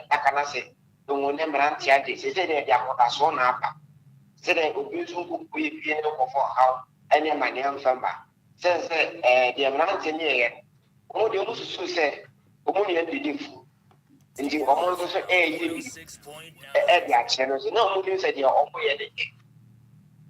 akana se dongo ne mranti ade se de akoda so na aba se de obi so ku ye pie no ko for how ene mane amfamba se de mranti ne ye o de o so se o mo ne didifu nti o mo so ye bi de a cheno se no mo de se de o mo ye de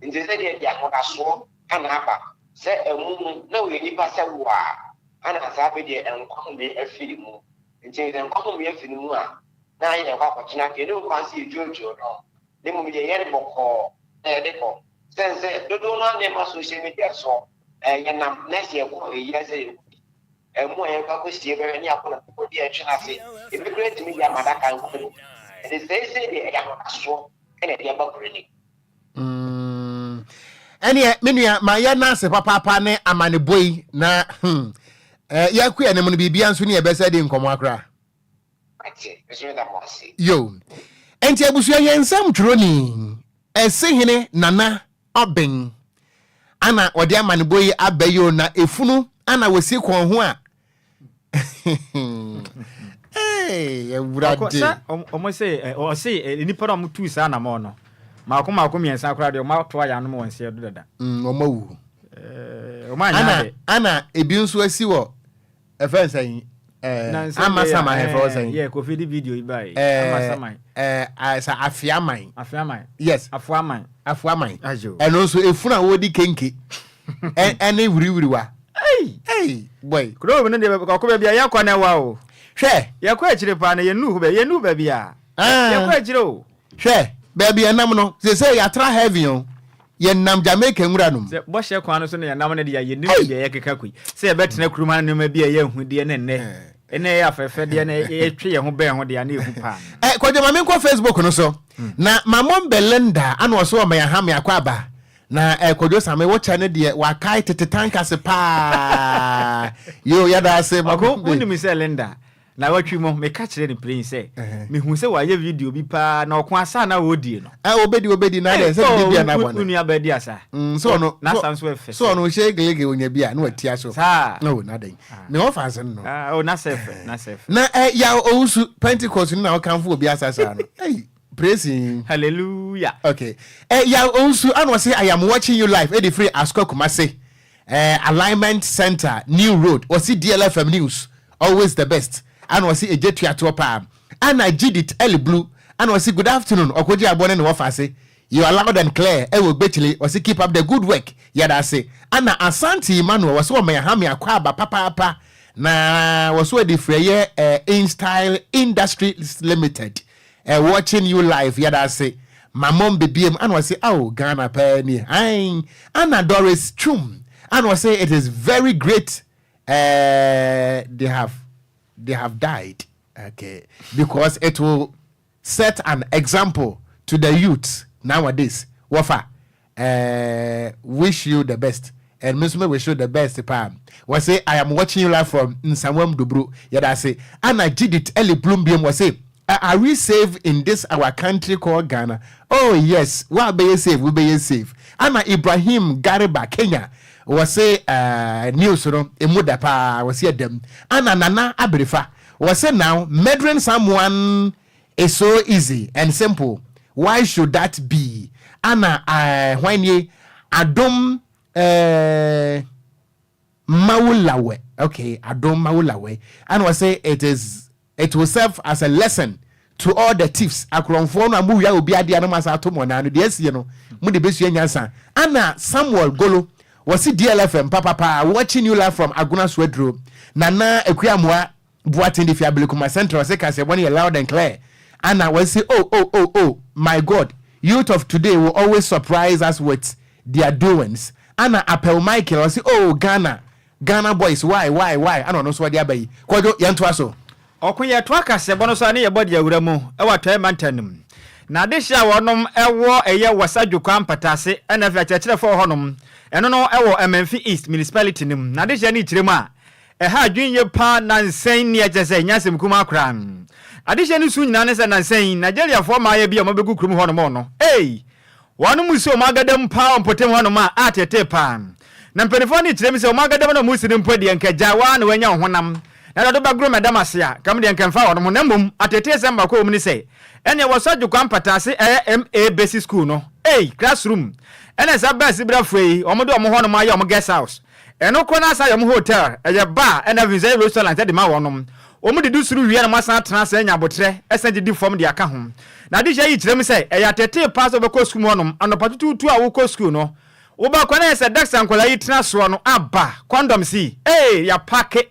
nti se de akoda so kana aba se emu na we ni pa se wa ana sa be de enkon be afiri mu nti den ko me afini mu a na ye kwa kwachina ke no kwansi jojo no ne mu ye yere boko na de ko sense do no ne ma social media so ye nam next year ko ye say mo ye kwa ko sie be ni akona ko di e twina se e be great media madaka nko e say de ya so ene de ba greni ene menua ma ye na se papa ne amane boy na ya ku ene mo bibia nso ne ye be say de nkomo akra yo enti abusuya ye nsam troni esehene nana oben ana odi amane boy abayo na efunu ana wasi kon ho a eh urade omo say o say ni para mo tu sa na mo no ma ko miensa akra de ma to aya no mo wanse do dada omo wu o ma nya ana ebi nso asi wo efensan ama sama he for saying yeah ko fi di video ibai ama sama asa afiaman yes afuaman ajo and also efuna wodi kenke ene wiriwiriwa hey boy kro bi no de ko be bia ya kwa na wa o hwe ya kwa chire pa na yenu ba bia ya kwa chire o hwe baby enam no say ya tra heavy o ye nam Jamaica ngura num se bo hye kwa no so ne ya nam ne de ya yenu bia ya keka kui se be tena kuruma ne ma bia ya hu de ne ne ene ya fefe de ne ye twe ye ho be ho de ya na ehu pa kwaje ma me ko Facebook no so na mamon Belinda ana oso o ma ya ha me akwaba na Kwadwo Sammy wo chane de wa kai tetetanka se pa yo ya da se mako undi mi se Linda na watwi mo me ka kire ni prince say me hu se wa ye video bi pa na okon asa na odie no obedi na de se bia na bona unu abedi asa so no na sanso efe so no shege onya bia na watia so no na den me offers no na sefe na ya ousu Pentecost na o kan fo obi asasa no hey praising hallelujah okay ya ousu anu say I am watching you live edi free Asko Kumase alignment center new road o see DLFM news always the best and was a jet to pa and I did it early blue and was good afternoon Okogyeabour ne wafa say you are loud and clear e will betly was keep up the good work yada say and Asante Emmanuel was so me ha me akwaba papa na was so the free in style industry limited watching you live yada say my mom BBM and was say oh Ghana penny and Doris Chum and was say it is very great they have died, okay, because it will set an example to the youth nowadays. Wafa, wish you the best, and Miss Me wish you the best. Pam, was say I am watching you live from Nsamwam Dubru. Yada say, and I did it early Bloombium was say, are we safe in this our country called Ghana? Oh yes, well be safe, we be safe. Anna Ibrahim Gariba Kenya. Was say news no emuda pa was here them ana nana abrefa was say now murdering someone is so easy and simple, why should that be? Ana when ye adom maulawe, okay, adom maulawe, and was say it will serve as a lesson to all the thieves akronfo no amu ya obi ade no masa atomo na no de asie no mu de besu nyansa ana Samuel Golo was DLFM papa watching you live from Aguna Swedro nana Enquiries Boatin the Fiabilikuma Center was say when you loud and clear and I will say oh my God, youth of today will always surprise us with their doings. Anna Appel Michael was say oh Ghana boys why I don't know so they abai Kwadwo yanto aso okuye twaka se bono so na ye body awura mu e watwa mantanum na de hia wonom ewo eye wasadwo kwampatase na fa chechire fo honom eno no ewo Emenfi East municipality nim na de hia ni kiremu a ha adwinye pa nansen ne ejese nyasem kuma akran ade hia ni su nyina ne se nansen Nigeria fo ma ya bia mabegu kurum honom no wonom si o magadam pa ompotem honom a atete pa na mpenefo ni kiremu se o magadam na musi ni mpodi enkaja wa na wanya honam na do bagro madam asia kam de enkamfa wonom na mbom atete semba ko omni se ene wasadwo kwampatase MA basic school no classroom ene sa basi bra free omodo omo hono ma ya omo guest house eno ko na sa ya omo hotel eye bar ene vinze restaurant de ma wonom omo de dusuru wi na masa tena sa nya botre esenje di form de aka ho na de je yi kirem se eya tete pass obeko school wonom anopato tu a wo ko school no wo ba kwa na se dax ankola yi tena so no aba condom si ya pake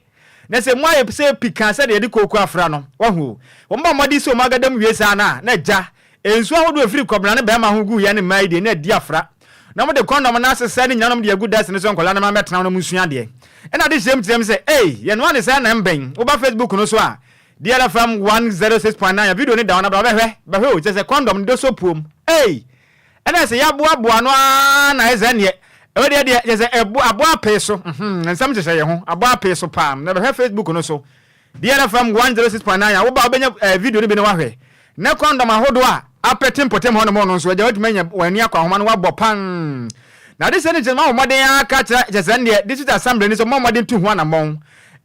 na se mo aye se pika se de koku afra no wahu wo mba modi so magadam wiesa na ja ensu ahodo afiri kobra ne be ma ho gu ye ne mai de na di afra na mo de condom na asese ne nyanom de agu das ne so nkola na ma metena no musua de e na de shem tirem se ye no ane se na mben wo ba Facebook no so a DLFM 106.9 video ni da na ba hwe o se condom do so pom e na se ya boa no na eze ne e de se aboa peso nsam se ye ho aboa peso pam na ba Facebook no so DLFM 106.9 wo ba benya video ni bi ne wa hwe na condom ahodo a apetem potem ho no mo no so ja wetuma wani akwa homa no wa bopan na de se ne jema homoden aka kira jese ne digital assembly ni so momoden tu ho na mon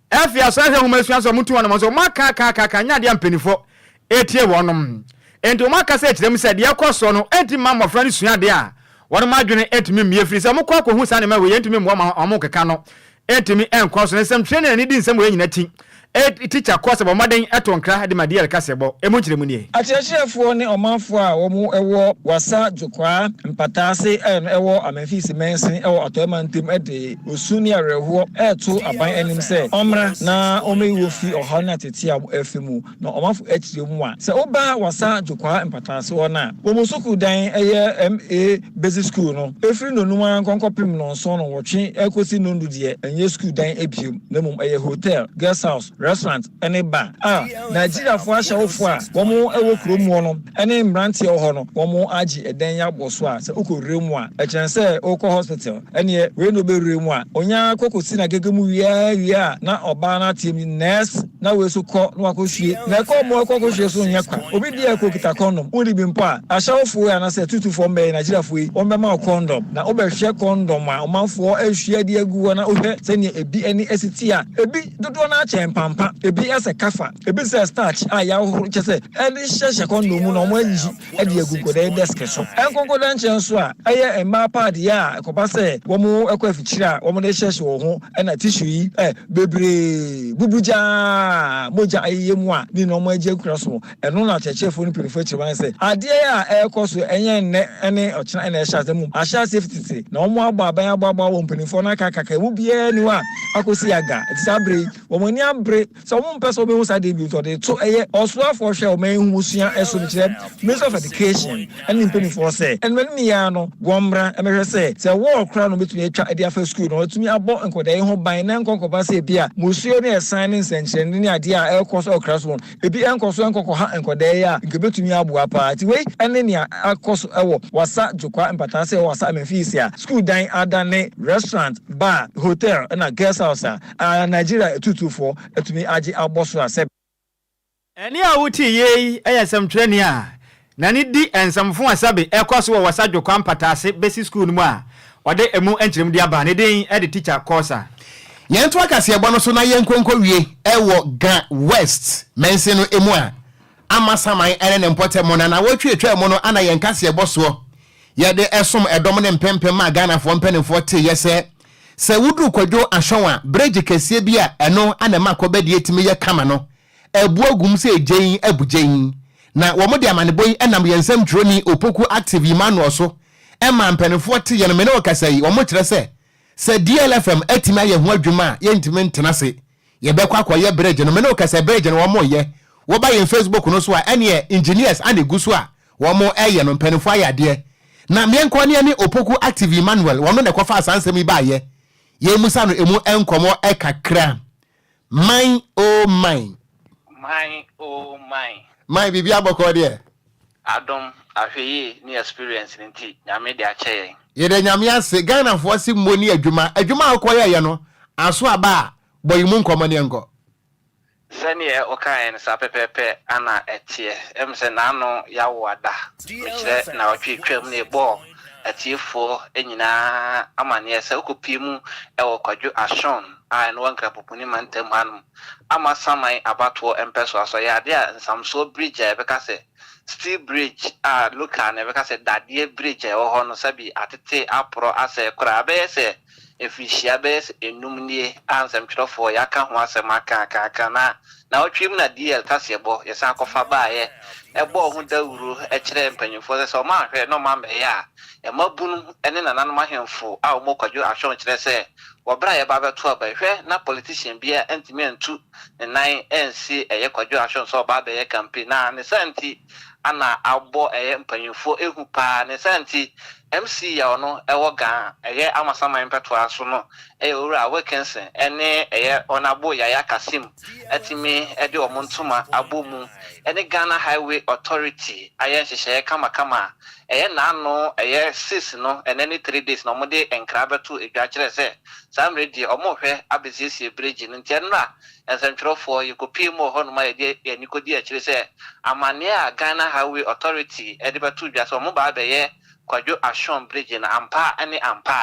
afia so ahwe homa suan so mutu ho na mon so maka nya de ampenifo etie wonom enti maka se kirem se de akoso no enti mamma fra ni suan de a wono madwene etimi mie firi se mokọ akọ hu sa ne ma we enti mo ma omo keka no etimi enkoso ne sem trainer ni di nsem we nyina ti teacher course bo maden etonkra de madiel kasebo emu kiremu ni atiachefo ne omanfo a wo mu ewo wasa jokwa mpatase ewo amafisi mensen ewo atomantem de osuni areho eto aban anim se omra na omewo fi ohana tete afemu na omanfo akiremu a se oba wasa jokwa mpatase wona wo musuku dan eye MA basic school no efri no numa konkopim no so no wotwe ekosi no ndudie enye school dan ebiem na mum eye hotel guest house restaurant any bar Nigeria for ashawfo a womo ewo kromu no any mbrante ho no womo agi eden ya boso a se okoremu a echense oko hospital ene we no beremu a onya kokosi na gegemu wia na oba na tim nurse na we so ko no akohwie na ko mo akohwie so nya kwa obi dia ko kita condom odi bi mpo a ashawfo ya na se 224 mbe Nigeria fo yi ombe ma condom na obehwe condom a omanfo ahwie de agu na ohwe se ne ebi eni esiti a ebi dodo na chempam ebi ese kafa ebi se starch ya ho chese eni sheshe kondo mu no mo ayi edi agugo de desk so enkonko dan chenso a eye emma pad ya ekoba se wo mu ekwa fichira wo mu de sheshe wo ho na tissue yi bebre bubuja moja ayemu a ni no mo aje kura so eno na chechefo ni prefer chiban se ade ya ekoso enye ne ene ochina ene shase mu asha safety na wo mu agba wo mpanifo na kaka wo bia ni wa akosi aga tisabre wo mo ni abre so mo person be won dey build to so also for share o man hu sua eso ni kire Minister of Education and impeni for say and when me ya no gwomra e me say wo okra no betumi atwa ade afa school no betumi abo enkoda ho ban na enkokoba say bia musuo ne sign nsenkyere ni ade a ekoso okra so ebi enkoso enkoko ha enkoda ya nke betumi abo apa ti we ene ne akoso ewo wasa jokwa empata say wasa amfisi a school dan adane restaurant bar hotel na guest house a Nigeria 224 etumi agi aboso aseb eni a wuti ye eyesem training a na ni di ensamfo asabe ekoso wo wasadwo kwampatase basic school mu a ode emu enchirem di aba ne den e de teacher course a yento akase ebo no so na yenkonko wie ewo ga west mense no emu a amasaman ene ne mpote mo na wotwe mo no ana yenkase ebo so ye de esom edom ne mpempem ma Ghana fo mpenefo te yese se wudu Kwadwo Ashonwa bridge kese bi a eno ana makoba de etimi ye kama no ebu agum se ejeyin abujeyin na wo mode amaneboyi enam yensem droni opoku active Emmanuel so ema mpenefo te ye no me no kasai wo mo kire se DLFM etimi aye ho adwuma ye ntimi ntenase ye bekwa akoye bridge no me no kasai bridge no wo mo ye wo ba ye Facebook no so a ene engineers ane guso a wo mo eye no mpenefo ayade na mienko ne ani opoku active Emmanuel wo no ne kofa asansem iba ye ye musa no emu enkomo ekakra mine oh mine my bibi aboko de adom ahweye ni experience nti nyame de ache ye de nyame ase Ghana fo si moni adwuma akoye ye no aso aba boyimu nkomo ne enko sani Ocran sa pepepe ana etie emse na no yawo ada mekire na otwetwam ne bo atiefo enyina amane se okopiemu Kwadwo Ashon a no wankra popuni mantem anum ama samai abato empeso aso ya de samso bridge e beka se steel bridge a local ne beka se dadie bridge e ho no sabi atete apro ase kura be se efishia be enumnie ansem twofo ya ka ho asem aka na otwim na DL kasebo yesa akofa baaye ebo ho dawuru e kire mpanyufo se o ma hwe no ma me ya e mabunu ene nananum ahemfo a o Kwadwo Ashon kire se wabra ya baba to abahwe na politician bia entimi antu nnan NC Kwadwo Ashon so baba ya campaign na ne santi ana abo mpanyimfo ehu pa ne santi MC ya ono ewoga amasama impeto aso no owura Wilkinson ene onabo ya Kasim atimi ede omontuma abomu ene Ghana Highway Authority hyehyehye kama na no 6 no ene 3 days no mode enkrabeto edwakere se sam ready omohwe abesisi bridge ntienra ensentropho yikopimo ho no ma ye nikodi akire se amane a Ghana Highway Authority edebeto dwase omo ba be Kwadwo Ashon bridge na ampa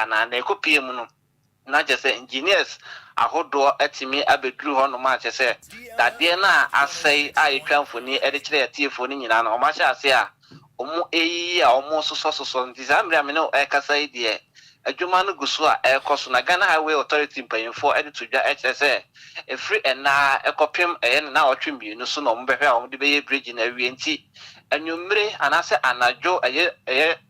na ekopie mu no na jese engineers ahodo atimi abedru ho no ma jese dade na asai ayetwamfoni edekire atiefo ni nyina na o ma sha ase a omo eyi a omo soso ndizamre amene ekasa idie adwuma no guso a ekoso na Ghana Highway Authority mpanyimfo edetudwa echese efri ena ekopem na otwembienu so no mbehwe a omde beye bridge na wie nti anwumre anase anajo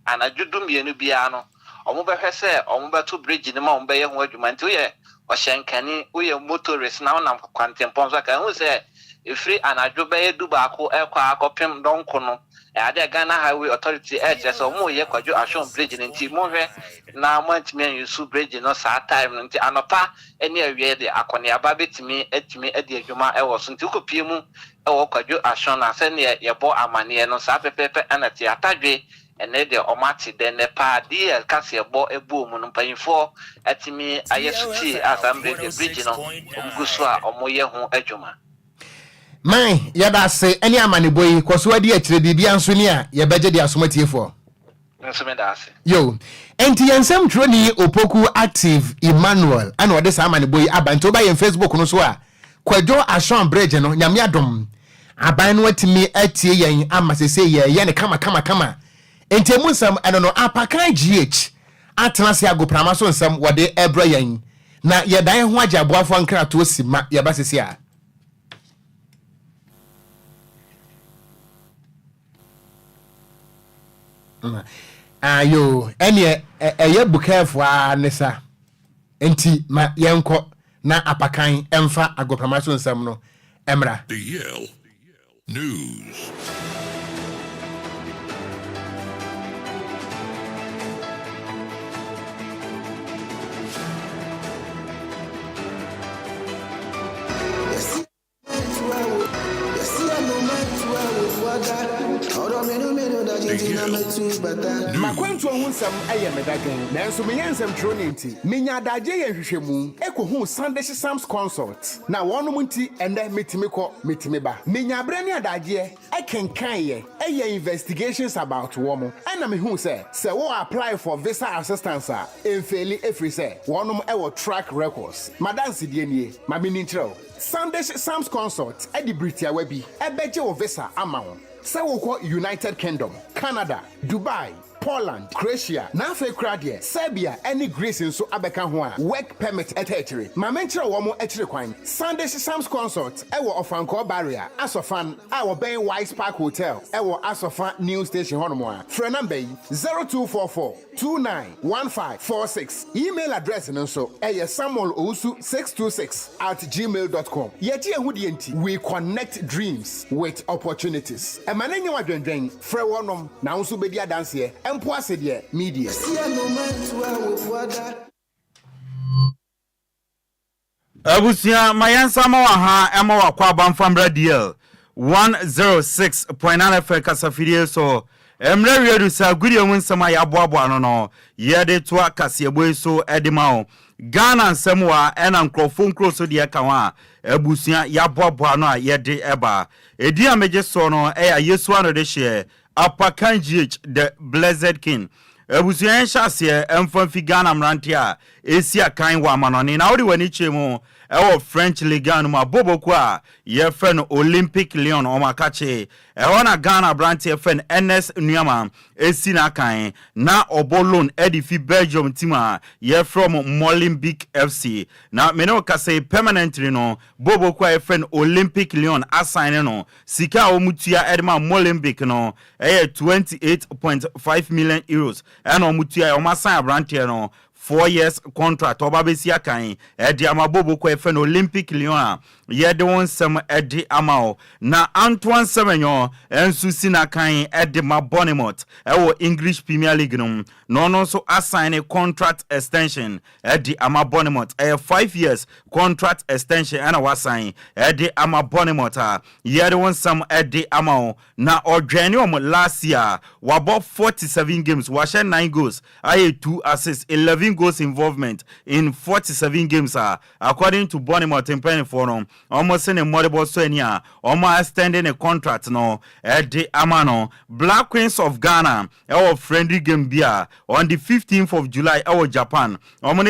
anajo dumienu bia no omubehwe se omubeto bridge ne ma ombeye ho adwuma nti uye ohyenkani uye motorist na onam kwantempon so ka hu se efri anajo beye dubaako ekwa akopem donko no ade Ghana Highway Authority echese omuye Kwadwo Ashon bridge nti mohwe na mantimi yusu bridge no sa time nti anopa eni awie de Nhyiraba betimi etimi ade adwuma so nti kopie mu Kwadwo Ashon na se ne yebo amane no sa pepepe anati atadwe ene de omati de ne pa DL kase ebo ebu mu no mpanyifo etimi ayesuti asambre de bridge no omguso a omoye ho adwuma man yada se any amane boy kwaso adi akire bibia nso ni a ye beje de asomatiefo nso me da ase yo enti yensem troni opoku active Emmanuel ana wode sa amane boy abanto ba yen Facebook no so a Kwadwo Ashon bridge no nyame adom aban no atimi atie yen amasese ye ne kama enti emunsam eno no apakan GH atena se agoprama so nsam wode ebra yen na ye dan ho ajaboafo nkrato sima ye basese a ayo ene eye bukefo anesa enti ma yenko na apakan emfa agoprama so nsam no emra DL News. Makwantu ohunsam aye medagen nanso meyansam tronenti menya adaje ye hwehwemu ekohu Sunday Sam's Consult na wonum nti ende metimi ba menya abrani adaje ekenkan ye investigations about womo ana mehu se wo apply for visa assistance a emfeli efri se wonum ewo track records madanse die nie ma menintrel Sunday Sam's Consult edi Britia webi ebeje wo visa amount Sewoko United Kingdom, Canada, Dubai, Poland, Croatia, Nafe Kradia, Serbia, any Greece in so abeka ho work permit ethetri. Ma menchira wo mo etri kwan. Sunday Sam's Consult ewo Ofanko barrier. Asofan our Ben Wise Park Hotel. Ewo Asofan News Station hono Phone number 0244 291546. Email address nso samuelowusu626@gmail.com. Yeti ehudi enti we connect dreams with opportunities. Emanenye wadwendwen frɛ wonom na nso bedi adanse empo asede media. Abusia mayansa ma wa ha ema wa kwa bamfambra DL 106.9 FM kasafidie so emre wiedu sa gudi omunsama ya boabo no yede to akasiebo so edima o Ghana nsemwa ena nkrofo nkro so de aka wa abusia ya boabo no a yede eba edi ameje so no eya Yesu ano de hye Apakan GH the Blessed King abusia enhyase emfamfi Ghana mrante a esi akan wa manone na odi wani chemu ewo French Ligue 1 ma boboku a ye fen Olympic Lyon o makache ewo na Ghana brante fen NS Nhyiraba esi na kan na obolon edifi Belgium team a ye from Molenbeek FC na meno kase permanently no boboku a ye fen Olympic Lyon assign no sika o mutua edma Molenbeek no 28.5 million euros eno mutua o masan brante no 4 years contract obabesi akan edi amabobo ko efe no Olympic Lyon yede won sem edi amao na Antoine Semenyo ensu sina kan edi ma Bournemouth ewo English Premier League no so assign a contract extension edi ama Bournemouth 5 years contract extension and was sign edi ama Bournemouth yede won sem edi amao na odwani last year wabo 47 games washe 9 goals aye 2 assists 11 goals involvement in 47 games according to Bournemouth in penny for no almost in a modible so anya almost extending a contract no edi amano Black Queens of Ghana our friendly game bia on the 15th of July our Japan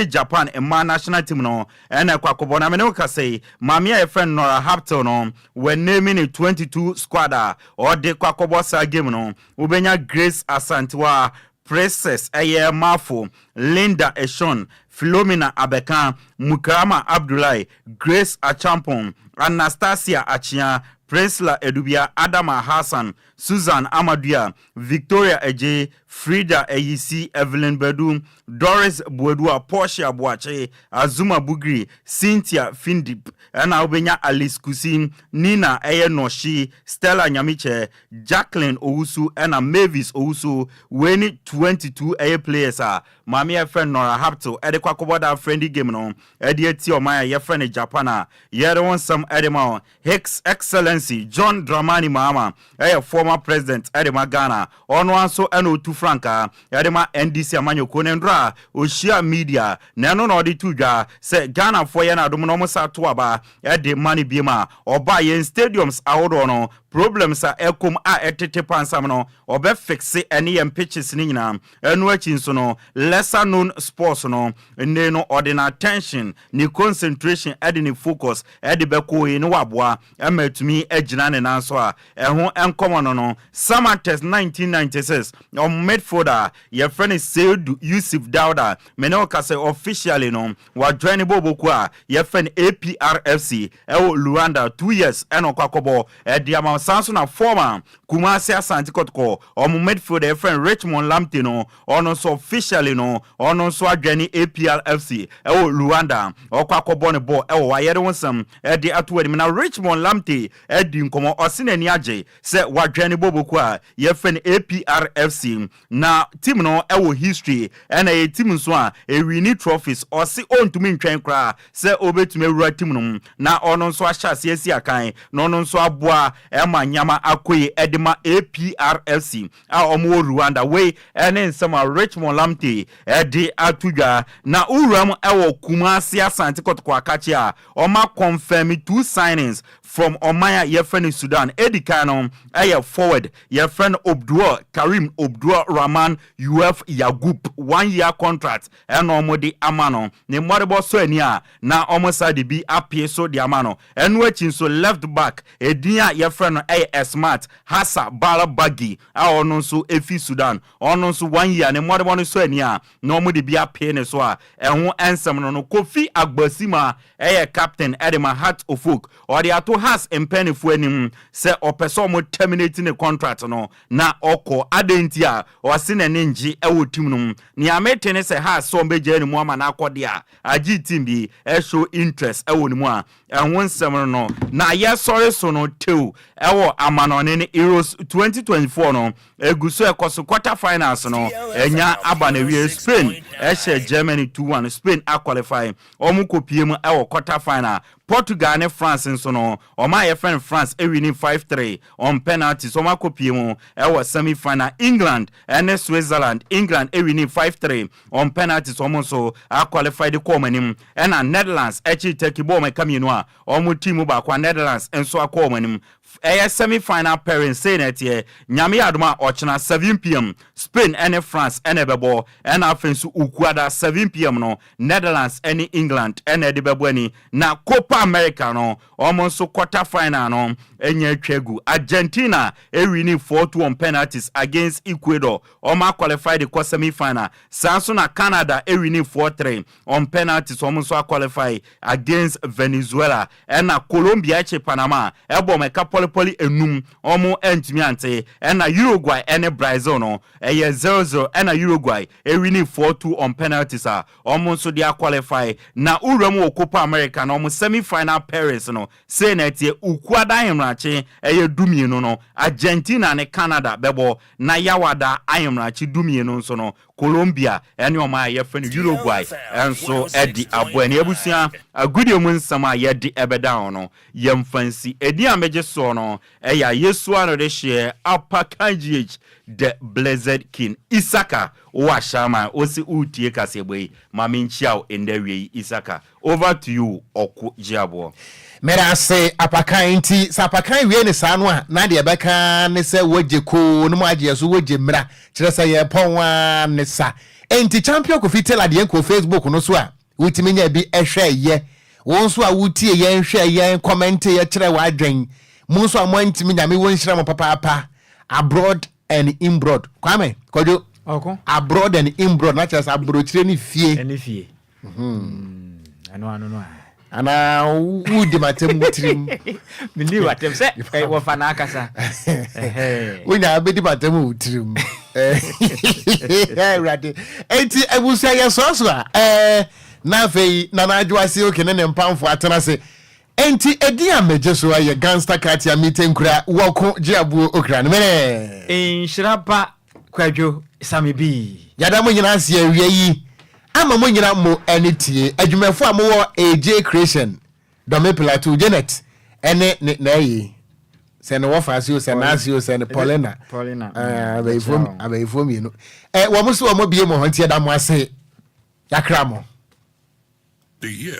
Japan a man national team no and kwakobona me no ka say mamia a friend Nora Hapton no when naming a 22 squad or the kwakobosa game no ubenya Grace Asantewa Princess Aye Mafo Linda Eshon Philomena Abekan Mukarama Abdullahi Grace Achampon Anastasia Achia Presla Edubia Adama Hassan Susan Amadia Victoria Eje Frida Eyisi Evelyn Bedu Doris Bwedua Portia Boache Azuma Bugri Cynthia Findip Ena Obenya Alice Kusin Nina Eye Noshi Stella Nyamiche Jacqueline Ousu Ena Mavis Ousu Weni 22 Eye players Mami e friend Nora Hapto Ede kwa koboda friendly game no Ede eti omaya ye friend Japana Yere won some Edema His Excellency John Dramani Mahama Eye former president Edema Ghana Onwan so eno tu franka Edema NDC amanyo konendra Oshia media Neno no di tuja Se Ghana for yena adumono sa tuaba Ede money bima Oba yen stadiums ahodo no problems ekom etete pansam no obe fixe any pitches ni nyina enu achi so no lesser known sports no ne no ordinary attention ni concentration ede ni focus ede beko yi ni waboa ematumi agina ne nanso eho enkomo no summer test 1996 midfielder your friend is Seydou Yusuf Dauda meno ka say officially no wa join boboku your friend APRFC Luanda 2 years eno kwakobo ede ama sanso na former Kumasi Asante Kotoko midfielder friend Richmond Lamte no ono so officially no ono so adwani APRFC Luanda okwakobo ne ball wayere wonsam ede atwadi na Richmond Lamte edi nkomo osine ni age se wadwani boboku ye friend APRFC na team no history and a team so wini trophies osi ontumi ntwen kra se obetumi ewura team no na ono so ahyase asi akan na ono so aboa nyama akoye edema APRFC omo Rwanda we ene nsema Richmond Lamte edi atuga na uram Kumasi Asante Kotoko akachi oma confirm 2 signings from Omaya Yefren Sudan Edikano forward Yefren Obdua Karim Obdua Rahman UF Yagup 1 year contract and omodi amano ne moribo so ania na omosade bi apie so di amano enwachin so left back edia Yefren Smart Hassa Balabagi ono so efi Sudan ono so 1 year ne moribo no so ania na omodi bi apie ne so ehun ensem no Kofi Agbasima captain Edema Heart of Folk or the ato has empenifo anim se opeso mo terminating the contract no na oko adentia o sine nenji ewo team no ni ametene se has so beje ni mu ama na akodia agi team bi show interest ewo ni mu a ehun nsem no na ye sorry so no tew ewo amanone ni Euros 2024 no eguso ekoso quarter finals no enya abanewie Spain Germany 2-1 Spain a qualify omuko piem ewo quarter final Portugal and France nso no my friend France winning 5-3 on penalties omako piem ewo semi final England and Switzerland England winning 5-3 on penalties omonso a qualify the comanim and Netherlands take ball me come you omu team ba kwa Netherlands enso akomanim semi final parents say that here nyame adoma ochina 7 p.m. Spain and France and ebebo and afensu ukuada 7 p.m. no Netherlands and England and edebebweni na Copa America no almost quarter final no enye twegu Argentina winning 4-2 on penalties against Ecuador oma qualified the semi final sanso na Canada winning 4-3 on penalties almost qualify against Venezuela and na Colombia che Panama ebo meka polypoly enum omo entimi ante ena Uruguay ene Brazil no 0-0 ena Uruguay winning 4-2 on penalties omo so dia qualify na uram wo Copa America no omo semi-final Paris no say na tie ukwada hemrache dumienu no Argentina ne Canada bebo na yawada ayemrache dumienu so no Colombia ene oma yefene Uruguay enso edi abo ne abusia agudi omunsama yedi ebeda no yemfansi edi ameje so no eya Yesu ano de share Okogyeabour the blessed king Isaka wa shama osi utie kasebwe mami nchiao endewe Isaka. Over to you Okogyeabour. Mera se apakan nti sa apakan wie ne sa no a na de beka ne se woje ko no maje so woje mra kire se ye ponwa ne sa enti champion ko fitela de ko Facebook no so a wutimi nya bi ehwe ye won so a wutie ye nhwe ye comment ye kire wa adwen mun so a mo ntimi nya me won hira mo papa abroad and inbroad kwame Kwadwo abroad and inbroad na kire se abroad kire ni fie ano ana wudi matem mutrim mini watem se wo fana akasa wona abedi matem mutrim rade enti ebusia ye so na fei na najwase okene ne mpamfo atena se enti edi ameje so aye gangster cat ya mitenkura Okogyeabour Ocran Nhyiraba Kwadwo Sammy B yada mo nyina se awie yi ama mo nyina mo anitie adwumafo amowo AJ creation dome plateau Janet ene na yi se ne wofasio se na asio se ne Paulina abaifom yinu wo mo so mo bie mo hontie da mo ase yakra mo